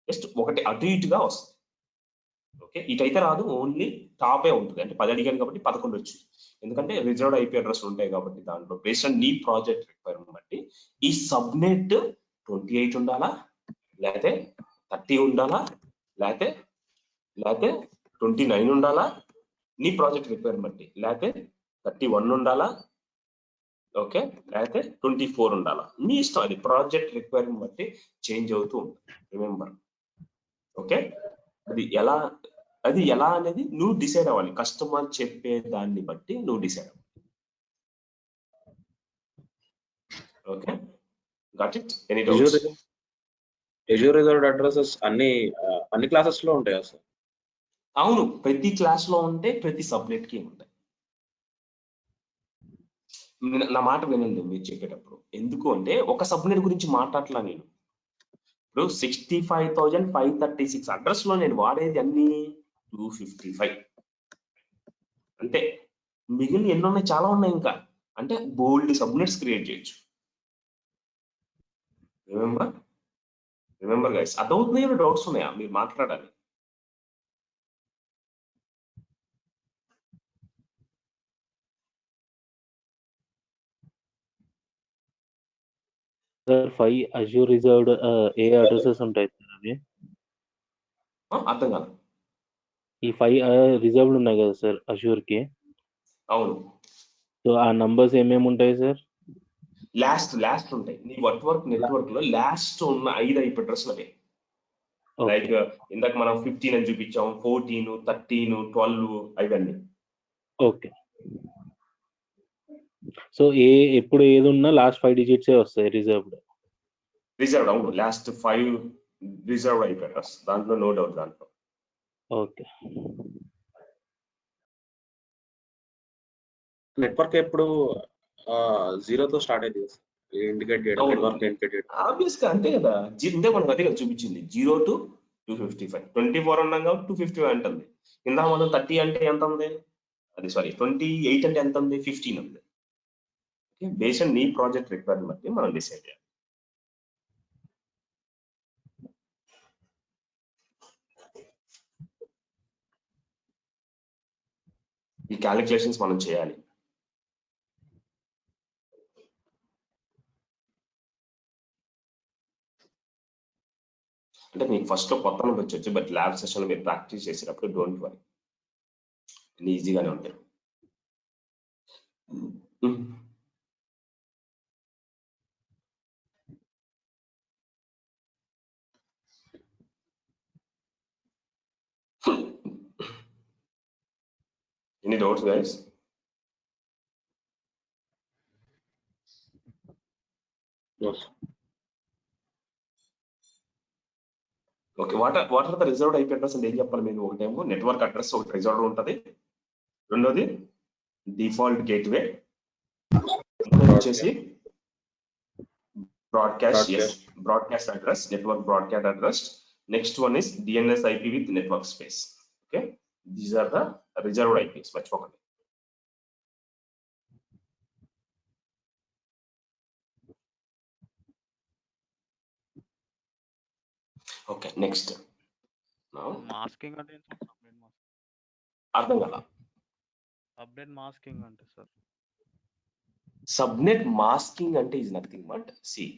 [SPEAKER 2] జస్ట్ ఒకటి అటు ఇటుగా వస్తుంది. ఓకే, ఇటైతే రాదు, ఓన్లీ టాపే ఉంటుంది. అంటే 10 అడిగాను కాబట్టి 11 వచ్చు, ఎందుకంటే రిజర్వ్డ్ ఐపీ అడ్రస్ ఉంటాయి కాబట్టి దాంట్లో బేస్డ్ ఆన్ నీ ప్రాజెక్ట్ రిక్వైర్మెంట్ బట్టి ఈ సబ్నెట్ 28 ఉండాలా, లేకపోతే 30 ఉండాలా, లేకపోతే 29 ఉండాలా, నీ ప్రాజెక్ట్ రిక్వైర్మెంట్ బట్టి, లేకపోతే 31 ఉండాలా, ఓకే, లేకపోతే 24 ఉండాలా, మీ ఇష్టం. అది ప్రాజెక్ట్ రిక్వైర్మెంట్ బట్టి చేంజ్ అవుతూ ఉంటుంది. రిమెంబర్, ఓకే, అది ఎలా అనేది నువ్వు డిసైడ్ అవ్వాలి. కస్టమర్ చెప్పే దాన్ని బట్టి నువ్వు డిసైడ్ అవ్వాలి. Okay, got it? Any doubts?
[SPEAKER 6] Azure reserved addresses అన్ని క్లాసెస్ లో ఉంటాయా సార్?
[SPEAKER 2] అవును, ప్రతి క్లాస్ లో ఉంటే ప్రతి సబ్నెట్ కి ఉంటాయి. నా మాట వినండి మీరు చెప్పేటప్పుడు. ఎందుకు అంటే ఒక సబ్నెట్ గురించి మాట్లాడలా నేను. ఇప్పుడు 65,536 అడ్రస్ లో నేను వాడేది అన్ని 255 అంతే. మిగిలిన ఎన్ని ఉన్నాయి? చాలా ఉన్నాయి ఇంకా. అంటే బోల్డ్ సబ్నెట్స్ క్రియేట్ చేయొచ్చు. రిమెంబర్ గైస్, అర్థమవుతున్నాయి? డౌట్స్ ఉన్నాయా? మీరు మాట్లాడాలి.
[SPEAKER 10] సార్ 5 అజ్యూర్ రిజర్వ్డ్ ఏ అడ్రసెస్ ఉంటాయి సార్ అవి?
[SPEAKER 2] అర్థం కాదు.
[SPEAKER 10] ఈ 5 రిజర్వ్డ్ ఉన్నాయి కదా సార్ అజ్యూర్ కి.
[SPEAKER 2] అవును.
[SPEAKER 10] సో ఆ నంబర్స్ ఏమేమి ఉంటాయి సార్?
[SPEAKER 2] లాస్ట్ ఉంటాయి. నీ నెట్వర్క్ లో లాస్ట్ ఉన్న 5 ఐపీ అడ్రస్లు అవే. లైక్ ఇందాక మనం 15 అని చూపించాం, 14, 13, 12 అవన్నీ.
[SPEAKER 10] ఓకే, సో ఎప్పుడు ఏది ఉన్నా లాస్ట్ 5 digits వస్తాయి రిజర్వ్డ్.
[SPEAKER 2] అవును, లాస్ట్ 5 రిజర్వ్డ్ ఐపీ అడ్రస్, దాంట్లో నో డౌట్. దాంట్లో
[SPEAKER 10] ఓకే.
[SPEAKER 6] నెట్వర్క్ ఎప్పుడు 0 తో స్టార్ట్ అయింది ఇండికేట్ చేయడం, నెట్వర్క్ ఇండికేట్ చేయడం.
[SPEAKER 2] ఆబ్వియస్ గా అంతే కదా. ఇందే మనకు అదే కదా చూపించింది, 0 to 255. 24 అన్నాం కాబట్టి 255 అంటుంది. ఇందాక మనం 30 అంటే ఎంత ఉంది? అది 28 అంటే ఎంత ఉంది? 15 ఉంది. ఓకే, బేస్డ్ ఆన్ నీ ప్రాజెక్ట్ రిక్వైర్మెంట్ బట్టి మనం డిసైడ్ చేయాలి. ఈ క్యాలిక్యులేషన్స్ మనం చేయాలి. అంటే మీకు ఫస్ట్ లో కొత్త వచ్చి, బట్ ల్యాబ్ సెషన్ మీరు ప్రాక్టీస్ చేసేటప్పుడు డోంట్ వరీ, ఈజీగానే ఉంటాయి. Any doubts, guys?
[SPEAKER 6] Yes.
[SPEAKER 2] Okay, what are the reserved IP address అంటే ఏం చెప్పాలి మీరు? ఒకటేమో నెట్వర్క్ అడ్రస్ ఒకటి రిజర్వ్డ్ ఉంటుంది, రెండోది డిఫాల్ట్ గేట్వే, వచ్చేసి Broadcast, yes. Broadcast address, network broadcast address. Next one is DNS IP with network space. Okay, these are the reserved IPs. మర్చిపోకండి. Okay, next. Now
[SPEAKER 11] మాస్కింగ్ అంటే సబ్నెట్ మాస్కింగ్
[SPEAKER 2] అర్థం కదా?
[SPEAKER 11] Subnet masking అంటే sir
[SPEAKER 2] subnet masking అంటే is nothing but see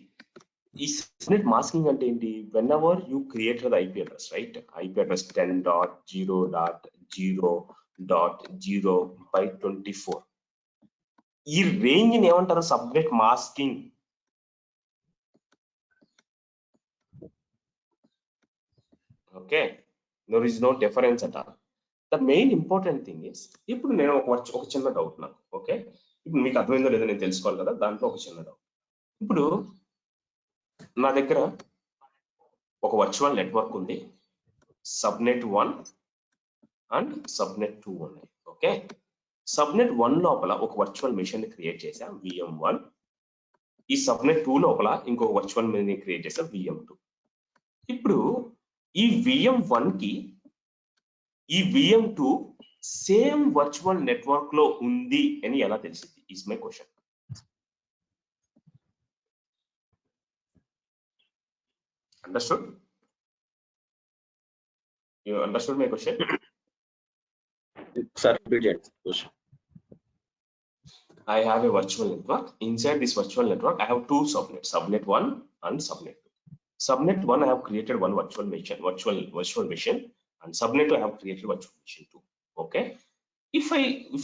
[SPEAKER 2] ఈ subnet masking అంటే ఏంటి? whenever you create the IP address, right? IP address 10.0.0.0/24 ఈ రేంజ్ ని ఏమంటారు? Subnet masking. Okay, there is no difference at all. The main important thing is, ఇప్పుడు నేను ఒక చిన్న డౌట్ నాకు. ఓకే, ఇప్పుడు మీకు అర్థమైందో లేదో నేను తెలుసుకోవాలి కదా, దాంట్లో ఒక చిన్న డౌట్. ఇప్పుడు నా దగ్గర ఒక వర్చువల్ నెట్వర్క్ ఉంది, సబ్నెట్ 1 అండ్ సబ్నెట్ 2 ఉన్నాయి. ఓకే, సబ్నెట్ 1 లోపల ఒక వర్చువల్ మెషిన్ ని క్రియేట్ చేసా VM1. ఈ సబ్నెట్ 2 లోపల ఇంకొక వర్చువల్ మెషిన్ ని క్రియేట్ చేసా VM2. ఇప్పుడు ఈ VM1 కి ఈ VM2 సేమ్ వర్చువల్ నెట్వర్క్ లో ఉంది అని ఎలా తెలిసింది? Is my question. Understood? You understood my question?
[SPEAKER 6] Sir, repeat question.
[SPEAKER 2] I have a virtual network. Inside this virtual network, I have two subnets, subnet 1 and subnet 2. Subnet 1, I have created one virtual machine, and subnet 2, I have created virtual machine 2. Okay. If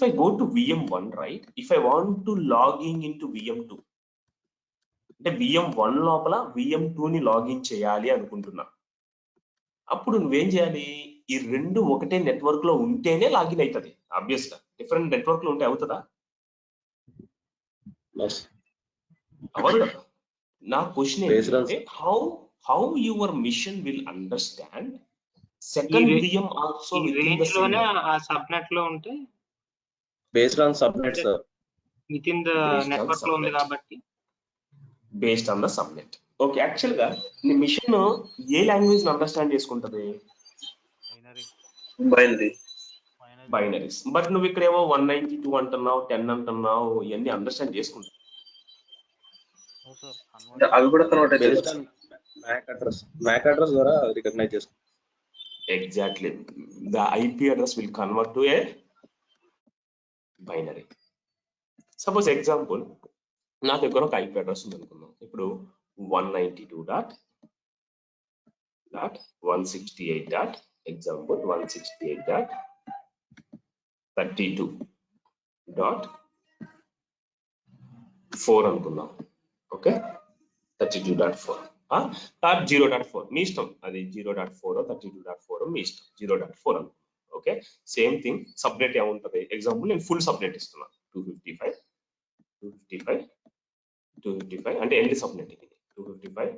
[SPEAKER 2] I go to VM1, right? If I want to log into VM2, అంటే VM1 లోపల VM2 ని login చేయాలి అనుకుంటున్నా, అప్పుడు నువ్వేం చేయాలి? ఈ రెండు ఒకటే నెట్వర్క్ లో ఉంటేనే లాగిన్ అవుతుంది. ఆబ్వియస్ గా డిఫరెంట్ నెట్వర్క్ లో ఉంటే అవుతుందా? అవరు కదా. నా క్వశ్చన్ ఏంటంటే how your machine will understand second VM also
[SPEAKER 7] range లోనే ఆ సబ్నెట్ లో ఉంటే
[SPEAKER 6] based on subnet sir,
[SPEAKER 7] within the network లో ఉంది కాబట్టి
[SPEAKER 2] based on the subnet. Okay, actual గా నీ మిషన్ ఏ లాంగ్వేజ్ ని అండర్స్టాండ్ చేసుకుంటది? బైనరీస్. బట్ నువ్వు ఇక్కడేమో 192 అంటున్నావు, 10 అంటున్నావు, ఇవన్నీ అండర్స్టాండ్ చేసుకుంటావు.
[SPEAKER 9] అవి కూడా కన్వర్ట్ అయితే
[SPEAKER 6] MAC అడ్రస్ ద్వారా రికగ్నైజ్ చేసుకుంటాం.
[SPEAKER 2] Exactly, the IP address will convert to A binary. Suppose example, నా దగ్గర ఒక IP అడ్రస్ ఉంది అనుకుందాం. ఇప్పుడు 192.168. ఎగ్జాంపుల్ 168.32.4 అనుకుందాం. ఓకే, 32.4 0.4 మీ ఇష్టం, అది 0.4 32.4 మీ ఇష్టం, 0.4 అనుకుందాం. ఓకే, సేమ్ థింగ్ సబ్నెట్ ఏముంటది? ఎగ్జాంపుల్ నేను ఫుల్ సబ్నెట్ ఇస్తున్నా, 255 అంటే ఎన్ని సబ్నెట్ ఇది? 255.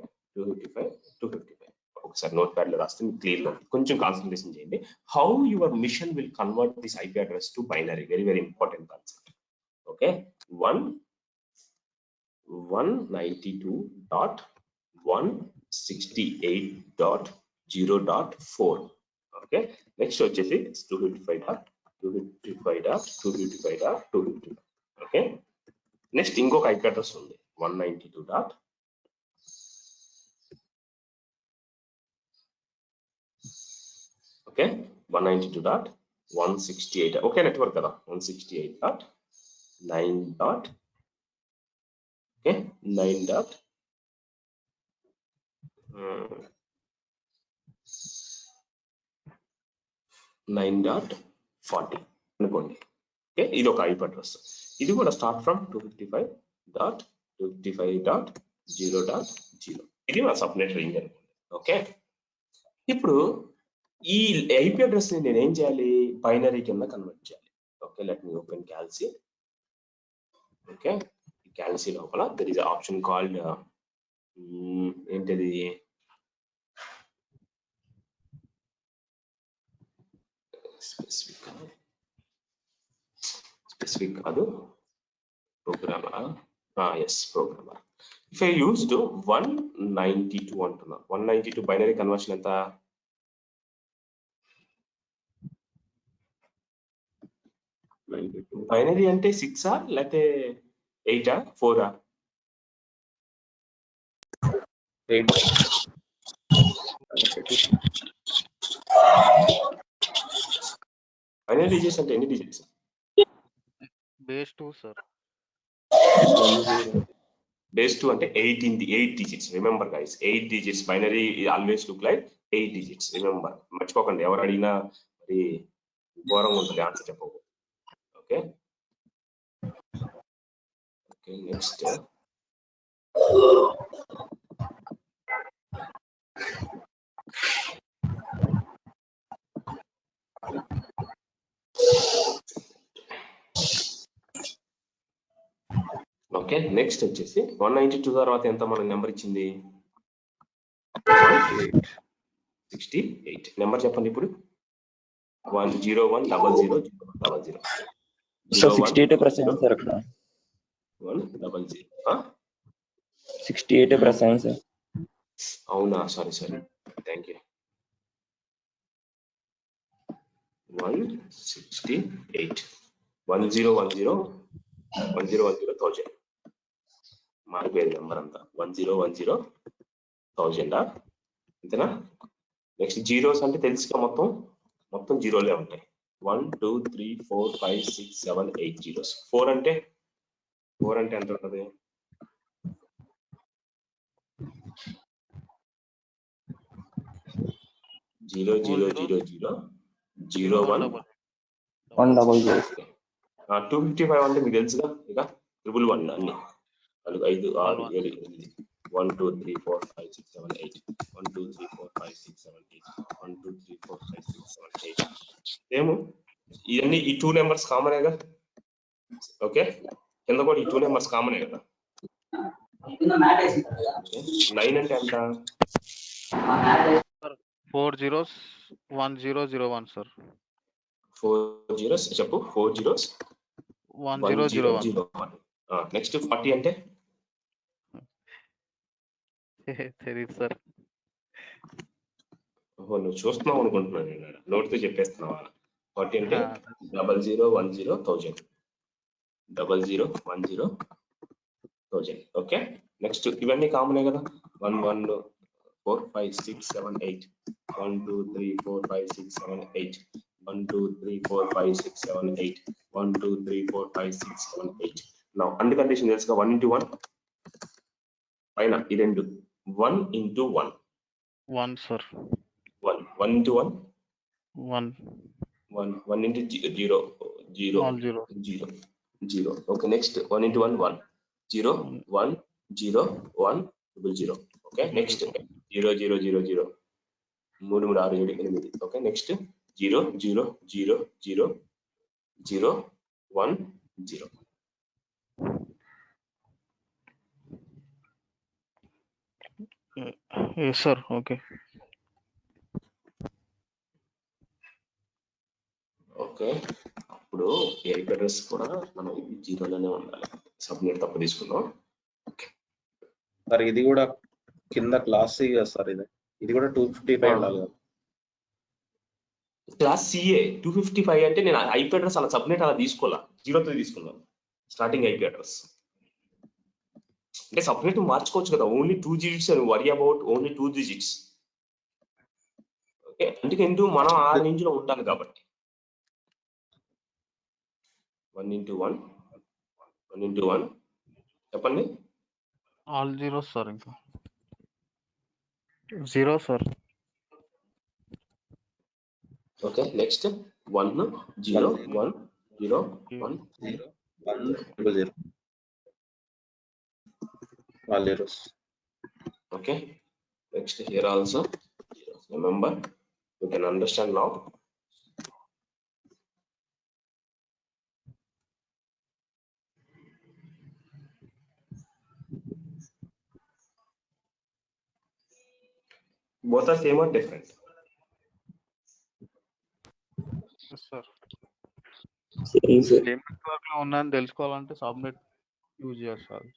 [SPEAKER 2] ఒకసారి నోట్ ప్యాడ్ లో రాస్తే మీకు క్లియర్ గా కొంచెం కాన్సన్ట్రేషన్ చేయండి. How your machine will convert this IP address to binary, very very important concept. Okay, 192.168.0.4. Okay, next వచ్చేసి 255.255.255. ఓకే, నెక్స్ట్ ఇంకొక IP అడ్రస్ ఉంది 192. ఓకే, 192.168. ఓకే, నెట్వర్క్ కదా, 168.9. ఓకే, 9.40 అనుకోండి. ఓకే, ఇది ఒక IP అడ్రస్. ఇది కూడా స్టార్ట్ ఫ్రమ్ 255.255.0.0. ఇది నా సబ్నెట్ రేంజ్ అనుకోండి. ఓకే, ఇప్పుడు ఈ IP అడ్రస్ ని నేను ఏం చేయాలి? బైనరీ కింద కన్వర్ట్ చేయాలి. Okay, let me open calci. Okay, calci లోపల దర్ ఇస్ ఆప్షన్ కాల్డ్ ఏంటిది? స్పెసిఫిక్ కాదు, programmer. Yes, programmer. If I used 192 అంటున్నా, 192 బైనరీ కన్వర్షన్ ఎంత? బైనరీ అంటే 6 లేకపోతే 8 4
[SPEAKER 6] 8
[SPEAKER 2] బైనరీ డిజిట్స్ అంటే ఎన్ని డిజిట్స్?
[SPEAKER 11] Base 2 sir.
[SPEAKER 2] బేస్ 2 అంటే 8 digits. Remember guys, 8 digits. Binary always look like 8 digits. Remember, మర్చిపోకండి. ఎవరు అడిగినా మరి ఘోరంగా ఉంటుంది ఆన్సర్ చెప్పవు. Okay okay next okay next వచ్చేసి 192 తర్వాత ఎంత మన నెంబర్ ఇచ్చింది? 68. నెంబర్ చెప్పండి ఇప్పుడు. 101000000.
[SPEAKER 8] సో 68 ప్రెసెంట్ సార్ అక్కడ
[SPEAKER 2] 100.
[SPEAKER 8] 68 ప్రెసెంట్ సార్.
[SPEAKER 2] అవునా, సారీ థ్యాంక్ యూ. 168 1010 మారిపోయేది నెంబర్ అంతా. 1010,000 అంతేనా? నెక్స్ట్ జీరోస్ అంటే తెలుసుగా, మొత్తం జీరోలే ఉంటాయి. 1 2 3 4 5 6 7 8 జీరోస్. 4 అంటే ఎంత ఉంటుంది? 0 0 0 0 0 1
[SPEAKER 8] 100.
[SPEAKER 2] 255 అంటే మీకు తెలుసుగా, ఇక 111 అన్ని 4 5 6 7 8 1 2 3 4 5 6 7 8 1 2 3 4 5 6 7 8 1 2 3 4 5 6 7 8. ఏమో ఇవన్నీ ఈ 2 నెంబర్స్ కామనేగా. ఓకే కింద కూడా ఈ 2 నెంబర్స్ కామనే కదా. 9 అంటే ఎంత?
[SPEAKER 11] 4 zeros 1001 సార్.
[SPEAKER 2] 4 zeros చెప్పు. 4 zeros
[SPEAKER 11] 1001.
[SPEAKER 2] నెక్స్ట్ 40 అంటే
[SPEAKER 11] తెలియదు సార్.
[SPEAKER 2] ఓహో నువ్వు చూస్తున్నావు అనుకుంటున్నాను నేను, నోట్తో చెప్పేస్తున్నావా? 40 అంటే 0010,000. 0010,000. ఓకే నెక్స్ట్ ఇవన్నీ కామనే కదా. 1 1 4 5 6 7 8 1 2 3 4 5 6 7 8 1 2 3 4 5 6 7 8 1 2 3 4 5 6 7 8. నా అండ్ కండిషన్ తెలుసుగా. 1 into 1 పైన ఈ రెండు 1 into 1
[SPEAKER 11] 1 sir.
[SPEAKER 2] 1 into 1
[SPEAKER 11] 1
[SPEAKER 2] 1 into 0 0 0 0. Okay next 1 into 1 1 0 1 0 1 0. Okay next 0 0 0 0 3 3 6 7 8. Okay next 0 0 0 0 0 1 0.
[SPEAKER 11] Yes sir. Okay
[SPEAKER 2] okay అప్పుడు ఎయిప్ అడ్రస్ కూడా మనం జీరోలోనే ఉండాలి. సబ్మిట్ తప్పు తీసుకున్నాం.
[SPEAKER 6] సార్ ఇది కూడా కింద క్లాస్ సి కదా సార్. ఇది కూడా 255 ఉండాలి కదా.
[SPEAKER 2] క్లాస్ సిఏ 255 అంటే నేను ఐపీ అడ్రస్ అలా సబ్మిట్ అలా తీసుకోవాలా, జీరోతో తీసుకున్నాను స్టార్టింగ్ ఐపీ అడ్రస్. అంటే సబ్మిట్ మార్చుకోవచ్చు కదా. ఓన్లీ 2 digits అని worry about only 2 digits. Okay అందుకే ఎందుకు మనం ఆ రేంజ్ లో ఉండాలి కాబట్టి 1 into 1 1 into 1 చెప్పండి.
[SPEAKER 11] All zeros sir. ఇంకా 0 sir.
[SPEAKER 2] Okay next 1 0 1 0 1
[SPEAKER 6] 0 1 0 all zeros.
[SPEAKER 2] Okay next here also remember you can understand now. Both are same or different?
[SPEAKER 11] Sir
[SPEAKER 8] same sir.
[SPEAKER 11] Same network లో ఉన్నాయని తెలుసుకోవాలంటే సబ్నెట్ యూజ్ చేస్తారు.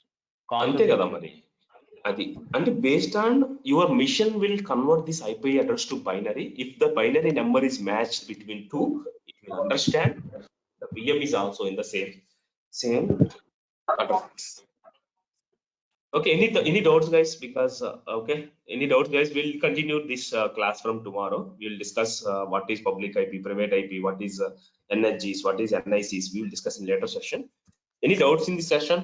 [SPEAKER 2] అంతే కదా మరి. And based on your mission will convert this IP address to binary. If the binary number is matched between two, it will understand the VM is also in the same address. Okay, any doubts, guys? Because okay, any doubts, guys? We'll continue this class from tomorrow. We'll discuss what is public IP, private IP, what is NHGs, what is NICs. We will discuss in later session. Any doubts in this session?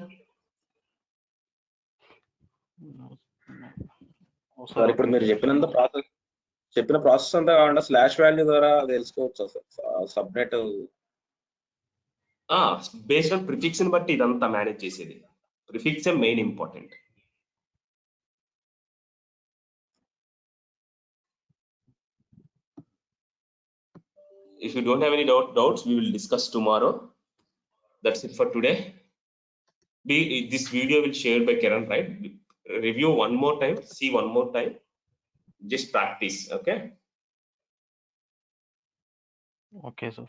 [SPEAKER 6] Sir ఇప్పుడు మీరు చెప్పిన process అంతా కాకుండా slash value ద్వారా తెలుసుకోవచ్చు sir subnet
[SPEAKER 2] based on prefix ని బట్టి ఇదంతా మేనేజ్ చేసేది. Prefix main important. If you don't have any doubts, we will discuss tomorrow. That's it for today. This video will share by Kiran, right? Review one more time, see one more time, just practice. Okay.
[SPEAKER 11] Okay, sir.